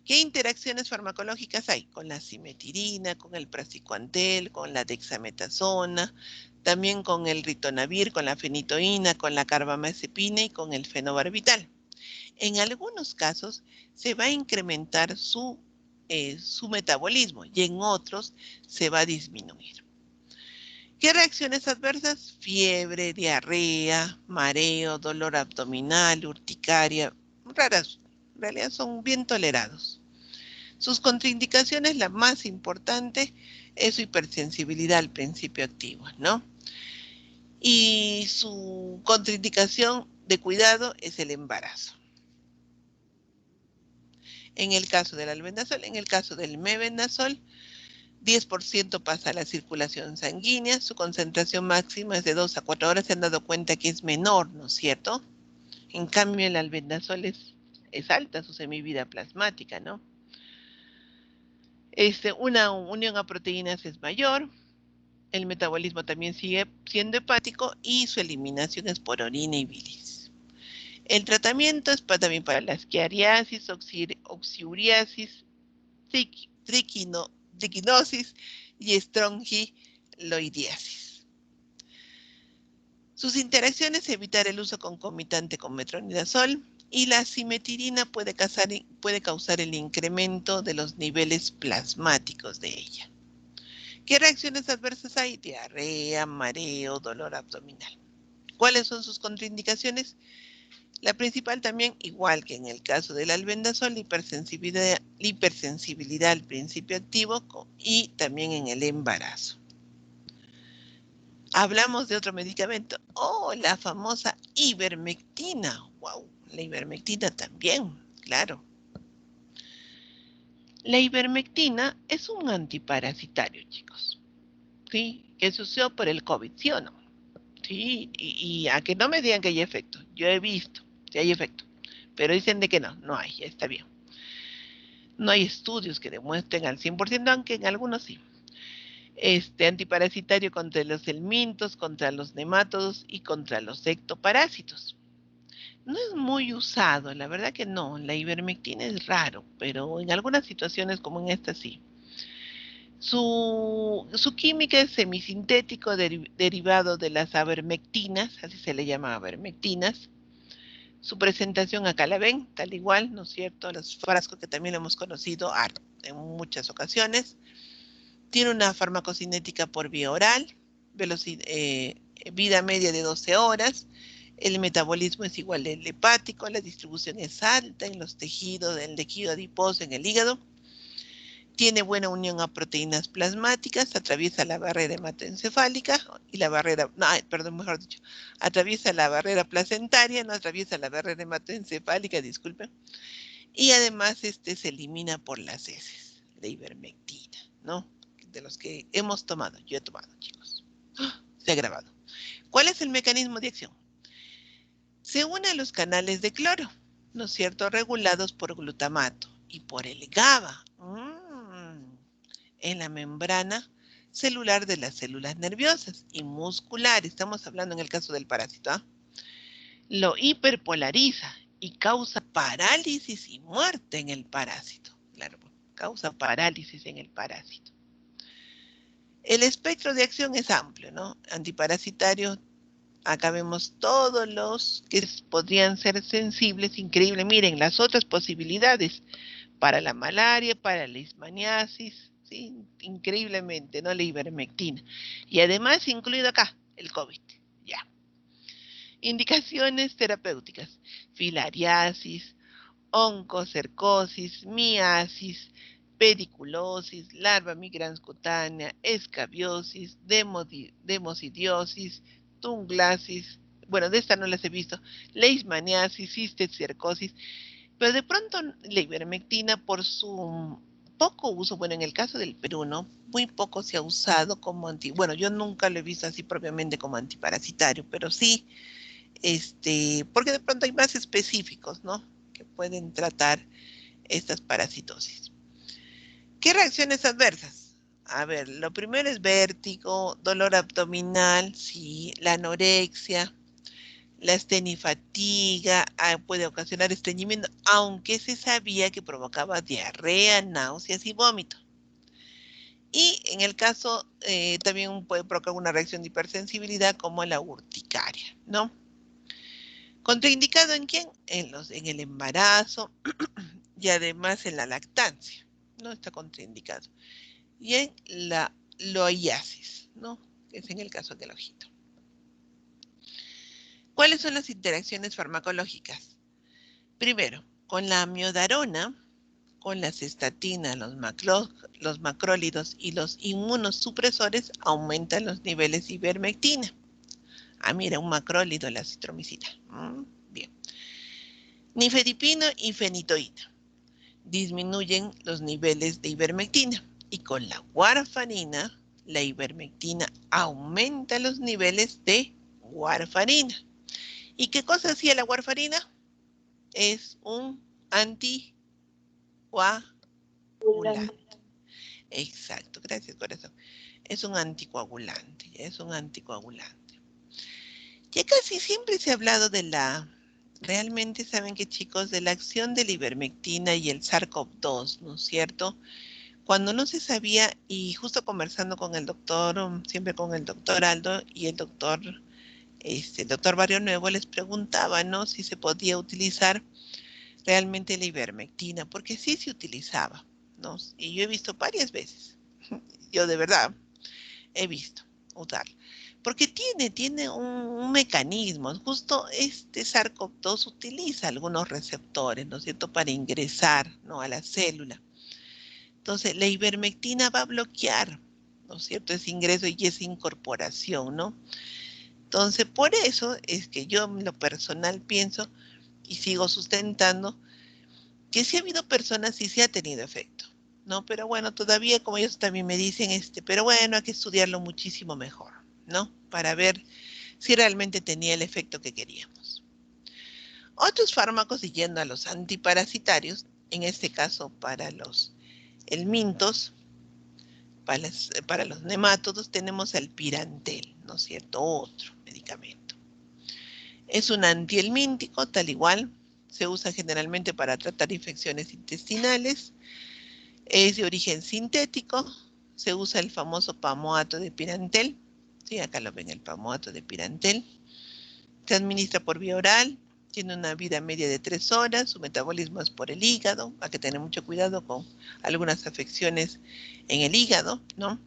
C: ¿Qué interacciones farmacológicas hay? Con la simetirina, con el praziquantel, con la dexametasona, también con el ritonavir, con la fenitoína, con la carbamazepina y con el fenobarbital. En algunos casos se va a incrementar su metabolismo y en otros se va a disminuir. ¿Qué reacciones adversas? Fiebre, diarrea, mareo, dolor abdominal, urticaria, raras. En realidad son bien tolerados. Sus contraindicaciones, la más importante, es su hipersensibilidad al principio activo, ¿no? Y su contraindicación de cuidado es el embarazo. En el caso del albendazol, en el caso del mebendazol, 10% pasa a la circulación sanguínea, su concentración máxima es de 2 a 4 horas, se han dado cuenta que es menor, ¿no es cierto? En cambio, el albendazol es alta su semivida plasmática, ¿no? Una unión a proteínas es mayor, el metabolismo también sigue siendo hepático y su eliminación es por orina y bilis. El tratamiento es también para la esquiariasis, oxiuriasis, triquinosis y estrongiloidiasis. Sus interacciones: evitar el uso concomitante con metronidazol, y la simetirina puede causar el incremento de los niveles plasmáticos de ella. ¿Qué reacciones adversas hay? Diarrea, mareo, dolor abdominal. ¿Cuáles son sus contraindicaciones? La principal también, igual que en el caso del albendazol, hipersensibilidad al principio activo y también en el embarazo. Hablamos de otro medicamento. Oh, la famosa ivermectina. Wow, la ivermectina también, claro. La ivermectina es un antiparasitario, chicos. ¿Sí? Que se usó por el COVID, ¿sí o no? Sí, y a que no me digan que hay efecto. Yo he visto que hay efecto. Pero dicen de que no, no hay, ya está bien. No hay estudios que demuestren al 100%, aunque en algunos sí. Antiparasitario contra los helmintos, contra los nemátodos y contra los ectoparásitos. No es muy usado, la verdad que no. La ivermectina es raro, pero en algunas situaciones como en esta sí. Su química es semisintético derivado de las avermectinas, así se le llama avermectinas. Su presentación acá la ven, tal igual, ¿no es cierto? Los frascos que también lo hemos conocido en muchas ocasiones. Tiene una farmacocinética por vía oral, vida media de 12 horas. El metabolismo es igual al hepático, la distribución es alta en los tejidos, en el tejido adiposo, en el hígado. Tiene buena unión a proteínas plasmáticas, atraviesa la barrera hematoencefálica y la barrera, no, perdón, mejor dicho, atraviesa la barrera placentaria, no atraviesa la barrera hematoencefálica, disculpen. Y además se elimina por las heces, la ivermectina, ¿no? De los que hemos tomado, yo he tomado, chicos. Se ha grabado. ¿Cuál es el mecanismo de acción? Se une a los canales de cloro, ¿no es cierto?, regulados por glutamato y por el GABA. En la membrana celular de las células nerviosas y musculares. Estamos hablando en el caso del parásito. Lo hiperpolariza y causa parálisis y muerte en el parásito. Claro, causa parálisis en el parásito. El espectro de acción es amplio, ¿no? Antiparasitario, acá vemos todos los que podrían ser sensibles. Increíble, miren las otras posibilidades para la malaria, para la leishmaniasis, ¿sí? Increíblemente, ¿no? La ivermectina. Y además incluido acá, el COVID, ya. Indicaciones terapéuticas: filariasis, oncocercosis, miasis, pediculosis, larva migrans cutánea, escabiosis, demosidiosis, tunglasis, bueno, de esta no las he visto, leishmaniasis, cisticercosis. Pero de pronto la ivermectina, por su poco uso, bueno, en el caso del Perú, ¿no? Muy poco se ha usado como bueno, yo nunca lo he visto así propiamente como antiparasitario, pero sí, porque de pronto hay más específicos, ¿no? Que pueden tratar estas parasitosis. ¿Qué reacciones adversas? A ver, lo primero es vértigo, dolor abdominal, sí, la anorexia, la estenifatiga, puede ocasionar estreñimiento, aunque se sabía que provocaba diarrea, náuseas y vómito. Y en el caso, también puede provocar una reacción de hipersensibilidad como la urticaria, ¿no? ¿Contraindicado en quién? En el embarazo y además en la lactancia, ¿no? Está contraindicado. Y en la loiasis, ¿no? Que es en el caso del ojito. ¿Cuáles son las interacciones farmacológicas? Primero, con la amiodarona, con las estatinas, los macrólidos y los inmunosupresores aumentan los niveles de ivermectina. Mira, un macrólido, la citromicina. Bien. Nifedipino y fenitoína disminuyen los niveles de ivermectina. Y con la warfarina, la ivermectina aumenta los niveles de warfarina. ¿Y qué cosa hacía la warfarina? Es un anticoagulante. Exacto, gracias corazón. Es un anticoagulante, es un anticoagulante. Ya casi siempre se ha hablado de realmente saben que chicos, de la acción de la ivermectina y el SARS-CoV-2, ¿no es cierto? Cuando no se sabía, y justo conversando con el doctor, siempre con el doctor Aldo y el doctor Barrio Nuevo, les preguntaba, ¿no? Si se podía utilizar realmente la ivermectina, porque sí se utilizaba, ¿no? Y yo he visto varias veces, yo de verdad he visto. usarlo. Porque tiene un mecanismo. Justo este SARS-CoV-2 utiliza algunos receptores, ¿no es cierto?, para ingresar, ¿no?, a la célula. Entonces, la ivermectina va a bloquear, ¿no es cierto?, ese ingreso y esa incorporación, ¿no? Entonces, por eso es que yo en lo personal pienso y sigo sustentando que sí ha habido personas y sí ha tenido efecto, ¿no? Pero bueno, todavía como ellos también me dicen, pero bueno, hay que estudiarlo muchísimo mejor, ¿no? Para ver si realmente tenía el efecto que queríamos. Otros fármacos, y yendo a los antiparasitarios, en este caso para los helmintos, para los nemátodos, tenemos el pirantel, ¿no es cierto? Otro medicamento. Es un antihelmíntico, tal igual, se usa generalmente para tratar infecciones intestinales, es de origen sintético, se usa el famoso pamoato de pirantel, sí, acá lo ven, el pamoato de pirantel, se administra por vía oral, tiene una vida media de 3 horas, su metabolismo es por el hígado, hay que tener mucho cuidado con algunas afecciones en el hígado, ¿no?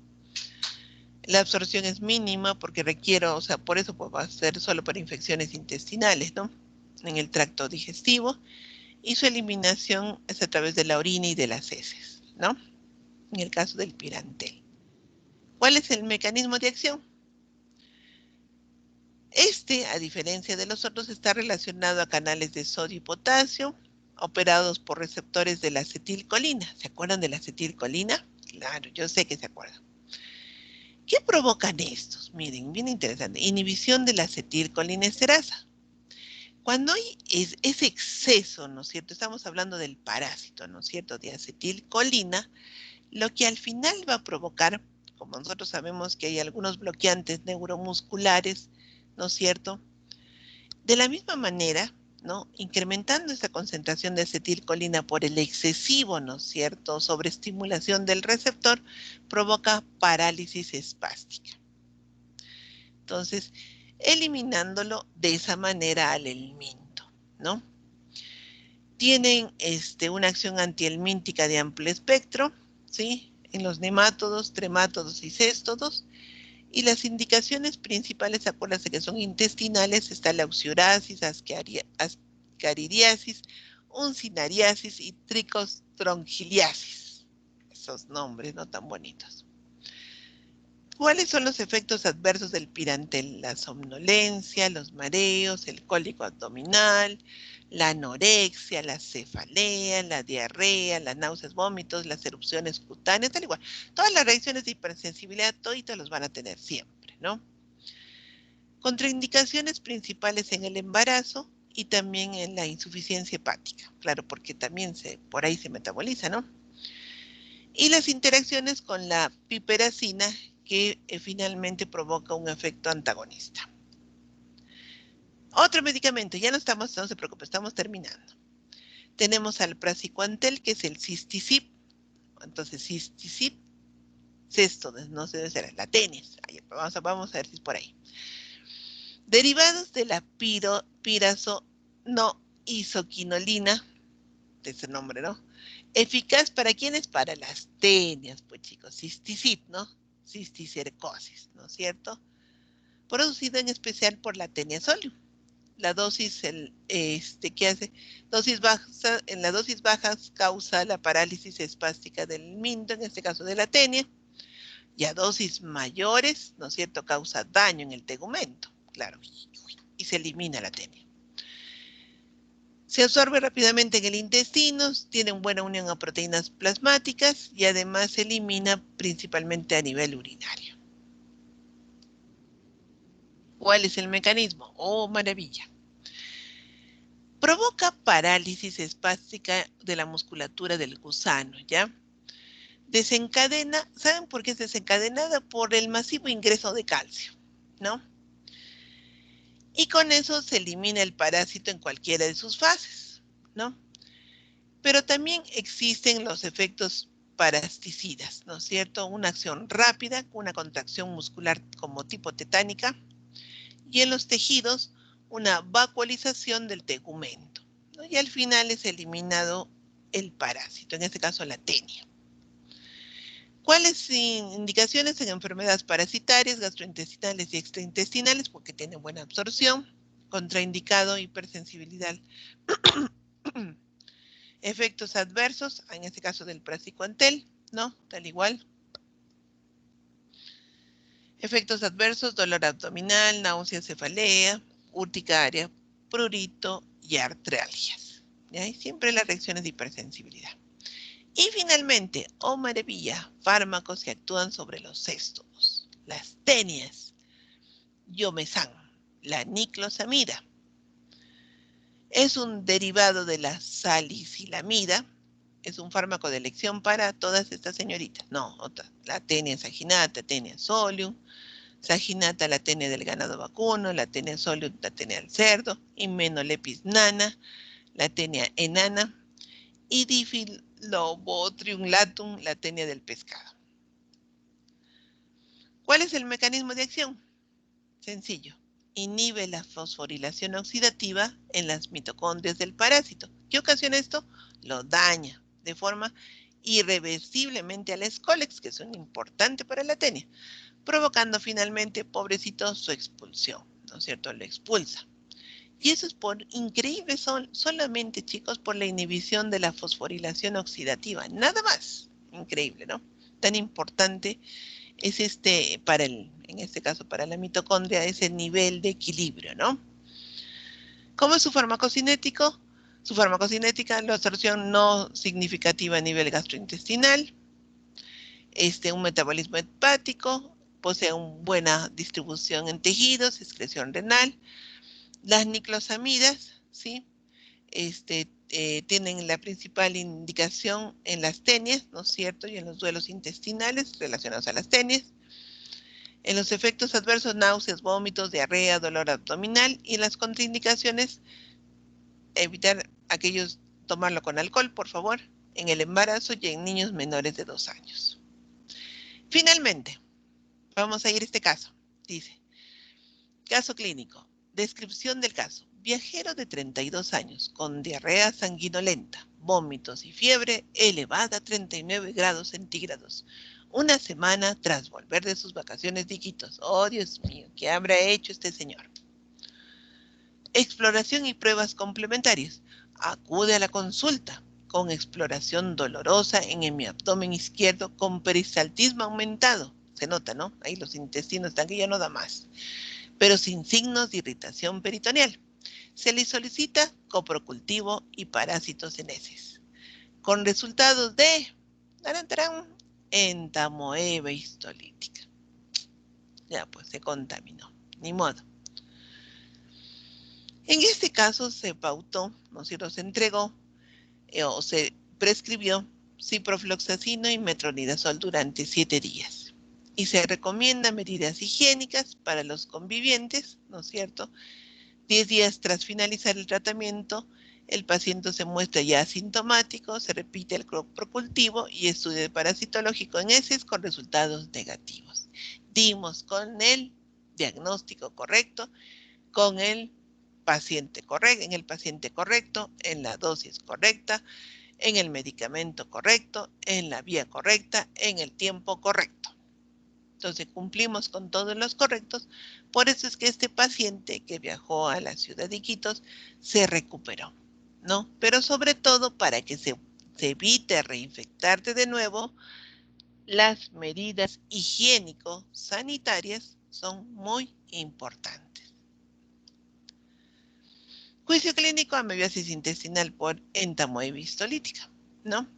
C: La absorción es mínima porque requiero, o sea, por eso pues, va a ser solo para infecciones intestinales, ¿no? En el tracto digestivo, y su eliminación es a través de la orina y de las heces, ¿no? En el caso del pirantel. ¿Cuál es el mecanismo de acción? A diferencia de los otros, está relacionado a canales de sodio y potasio, operados por receptores de la acetilcolina. ¿Se acuerdan de la acetilcolina? Claro, yo sé que se acuerdan. ¿Qué provocan estos? Miren, bien interesante. Inhibición de la acetilcolinesterasa. Cuando hay ese exceso, ¿no es cierto? Estamos hablando del parásito, ¿no es cierto? De acetilcolina, lo que al final va a provocar, como nosotros sabemos que hay algunos bloqueantes neuromusculares, ¿no es cierto? De la misma manera, ¿no?, incrementando esa concentración de acetilcolina por el excesivo, ¿no es cierto?, sobreestimulación del receptor, provoca parálisis espástica. Entonces, eliminándolo de esa manera al helminto, ¿no? Tienen una acción antihelmíntica de amplio espectro, ¿sí?, en los nemátodos, tremátodos y céstodos. Y las indicaciones principales, acuérdense que son intestinales, está la oxiurasis, ascaridiasis, uncinariasis y tricostrongiliasis. Esos nombres no tan bonitos. ¿Cuáles son los efectos adversos del pirantel? La somnolencia, los mareos, el cólico abdominal, la anorexia, la cefalea, la diarrea, las náuseas, vómitos, las erupciones cutáneas, tal igual. Todas las reacciones de hipersensibilidad, toditas los van a tener siempre, ¿no? Contraindicaciones principales en el embarazo y también en la insuficiencia hepática. Claro, porque también por ahí se metaboliza, ¿no? Y las interacciones con la piperacina, que finalmente provoca un efecto antagonista. Otro medicamento, ya no se preocupe, estamos terminando. Tenemos al praziquantel, que es el cistisib. Entonces, cistisib, cesto, no sé debe ser, la tenis. Vamos a ver si es por ahí. Derivados de la pirazonoisoquinolina, de ese nombre, ¿no? Eficaz para ¿quiénes? Para las tenias, pues chicos, cistisib, ¿no? Cisticercosis, ¿no es cierto? Producido en especial por la tenia solium. La dosis, ¿qué hace? En la dosis bajas causa la parálisis espástica del helminto, en este caso de la tenia, y a dosis mayores, ¿no es cierto?, causa daño en el tegumento, claro, y se elimina la tenia. Se absorbe rápidamente en el intestino, tiene buena unión a proteínas plasmáticas y además se elimina principalmente a nivel urinario. ¿Cuál es el mecanismo? ¡Oh, maravilla! Provoca parálisis espástica de la musculatura del gusano, ¿ya? Desencadena, ¿saben por qué es desencadenada? Por el masivo ingreso de calcio, ¿no? Y con eso se elimina el parásito en cualquiera de sus fases, ¿no? Pero también existen los efectos parasticidas, ¿no es cierto? Una acción rápida, una contracción muscular como tipo tetánica, y en los tejidos una vacuolización del tegumento, ¿no? Y al final es eliminado el parásito, en este caso la tenia. ¿Cuáles indicaciones en enfermedades parasitarias, gastrointestinales y extraintestinales? Porque tiene buena absorción, contraindicado, hipersensibilidad. Efectos adversos, en este caso del praziquantel, ¿no? Tal igual. Efectos adversos, dolor abdominal, náusea, cefalea, urticaria, prurito y artralgias. ¿Ya? Y siempre las reacciones de hipersensibilidad. Y finalmente, oh maravilla, fármacos que actúan sobre los cestos, las tenias, yomesan, la niclosamida. Es un derivado de la salicilamida, es un fármaco de elección para todas estas señoritas. No, otra, la tenia saginata, tenia solium, saginata, la tenia del ganado vacuno, la tenia solium, la tenia del cerdo, imenolepis nana, la tenia enana, y difillobotriumlatum, la tenia del pescado. ¿Cuál es el mecanismo de acción? Sencillo. Inhibe la fosforilación oxidativa en las mitocondrias del parásito. ¿Qué ocasiona esto? Lo daña de forma irreversiblemente al Scolex, que es un importante para la tenia, provocando finalmente, pobrecito, su expulsión, ¿no es cierto? Lo expulsa. Y eso es por increíble, solamente, chicos, por la inhibición de la fosforilación oxidativa. Nada más. Increíble, ¿no? Tan importante es en este caso para la mitocondria, ese nivel de equilibrio, ¿no? ¿Cómo es su farmacocinético? Su farmacocinética, la absorción no significativa a nivel gastrointestinal, un metabolismo hepático, posee una buena distribución en tejidos, excreción renal. Las niclosamidas, ¿sí? Tienen la principal indicación en las tenias, ¿no es cierto? Y en los duelos intestinales relacionados a las tenias. En los efectos adversos, náuseas, vómitos, diarrea, dolor abdominal. Y en las contraindicaciones, evitar tomarlo con alcohol, por favor, en el embarazo y en niños menores de 2 años. Finalmente, vamos a ir a este caso. Dice, caso clínico. Descripción del caso. Viajero de 32 años con diarrea sanguinolenta, vómitos y fiebre elevada a 39 grados centígrados. Una semana tras volver de sus vacaciones de Iquitos. Oh, Dios mío, ¿qué habrá hecho este señor? Exploración y pruebas complementarias. Acude a la consulta con exploración dolorosa en mi abdomen izquierdo con peristaltismo aumentado. Se nota, ¿no? Ahí los intestinos están que ya no da más. Pero sin signos de irritación peritoneal. Se le solicita coprocultivo y parásitos en heces. Con resultados de entamoeba histolítica. Ya, pues se contaminó. Ni modo. En este caso se pautó, ¿no es cierto? Se entregó o se prescribió ciprofloxacino y metronidazol durante 7 días. Y se recomienda medidas higiénicas para los convivientes, ¿no es cierto? 10 días tras finalizar el tratamiento, el paciente se muestra ya asintomático, se repite el procultivo y estudio parasitológico en heces con resultados negativos. Dimos con el diagnóstico correcto, con el paciente correcto, en la dosis correcta, en el medicamento correcto, en la vía correcta, en el tiempo correcto. Entonces cumplimos con todos los correctos, por eso es que este paciente que viajó a la ciudad de Iquitos se recuperó, ¿no? Pero sobre todo para que se evite reinfectarte de nuevo, las medidas higiénico-sanitarias son muy importantes. Juicio clínico, amebiasis intestinal por entamoeba histolítica, ¿no?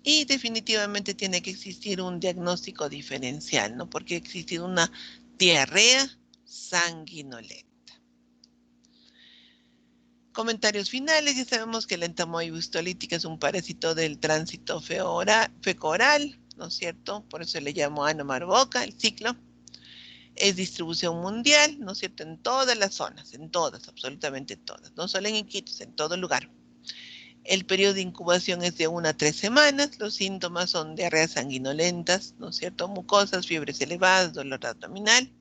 C: Y definitivamente tiene que existir un diagnóstico diferencial, ¿no? Porque ha existido una diarrea sanguinolenta. Comentarios finales. Ya sabemos que la entamoeba histolítica es un parásito del tránsito feco-oral, ¿no es cierto? Por eso le llamo Anomarboca, el ciclo. Es distribución mundial, ¿no es cierto? En todas las zonas, en todas, absolutamente todas. No solo en Iquitos, en todo lugar. El periodo de incubación es de 1 a 3 semanas. Los síntomas son diarreas sanguinolentas, ¿no es cierto? Mucosas, fiebres elevadas, dolor abdominal.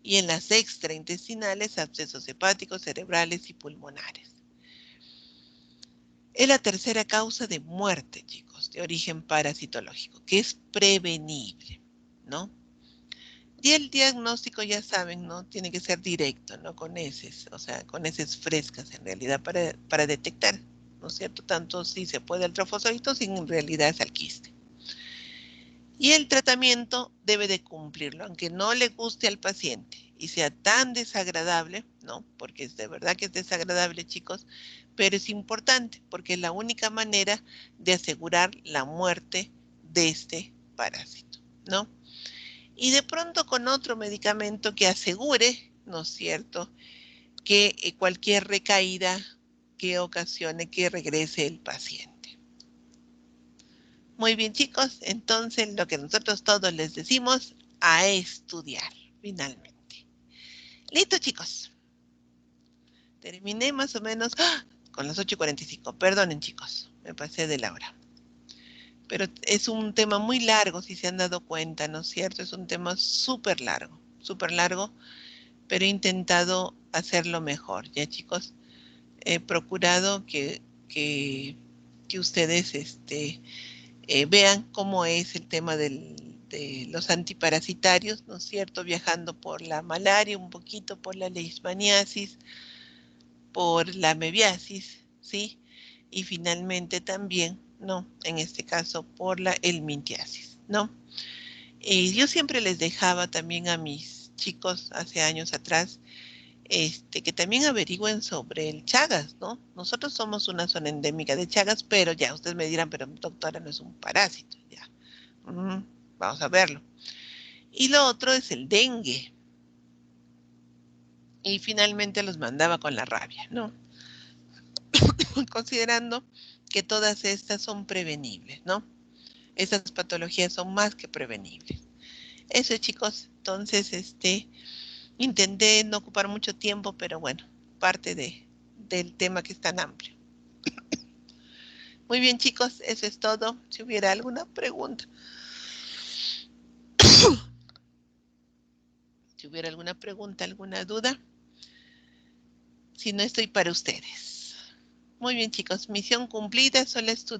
C: Y en las extraintestinales, abscesos hepáticos, cerebrales y pulmonares. Es la tercera causa de muerte, chicos, de origen parasitológico, que es prevenible, ¿no? Y el diagnóstico, ya saben, ¿no? Tiene que ser directo, ¿no? Con heces, o sea, con heces frescas en realidad para detectar, ¿no es cierto? Tanto si se puede el trofosforito, si en realidad es al quiste. Y el tratamiento debe de cumplirlo, aunque no le guste al paciente y sea tan desagradable, ¿no? Porque es de verdad que es desagradable, chicos, pero es importante porque es la única manera de asegurar la muerte de este parásito, ¿no? Y de pronto con otro medicamento que asegure, ¿no es cierto?, que cualquier recaída que ocasione que regrese el paciente. Muy bien, chicos, entonces lo que nosotros todos les decimos, a estudiar, finalmente. Listo, chicos. Terminé más o menos con las 8:45. Perdonen, chicos, me pasé de la hora. Pero es un tema muy largo, si se han dado cuenta, ¿no es cierto? Es un tema súper largo, pero he intentado hacerlo mejor, ¿ya, chicos? He procurado que ustedes vean cómo es el tema de los antiparasitarios, ¿no es cierto? Viajando por la malaria, un poquito por la leishmaniasis, por la mebiasis, ¿sí? Y finalmente también, ¿no? En este caso, por la helmintiasis, ¿no? Yo siempre les dejaba también a mis chicos hace años atrás, que también averigüen sobre el Chagas, ¿no? Nosotros somos una zona endémica de Chagas, pero ya, ustedes me dirán, pero doctora, no es un parásito, ya. Vamos a verlo. Y lo otro es el dengue. Y finalmente los mandaba con la rabia, ¿no? Considerando que todas estas son prevenibles, ¿no? Esas patologías son más que prevenibles. Eso, chicos, entonces, intenté no ocupar mucho tiempo, pero bueno, parte del tema que es tan amplio. Muy bien, chicos, eso es todo. Si hubiera alguna pregunta. Si hubiera alguna pregunta, alguna duda. Si no, estoy para ustedes. Muy bien, chicos, misión cumplida, solo estudiar.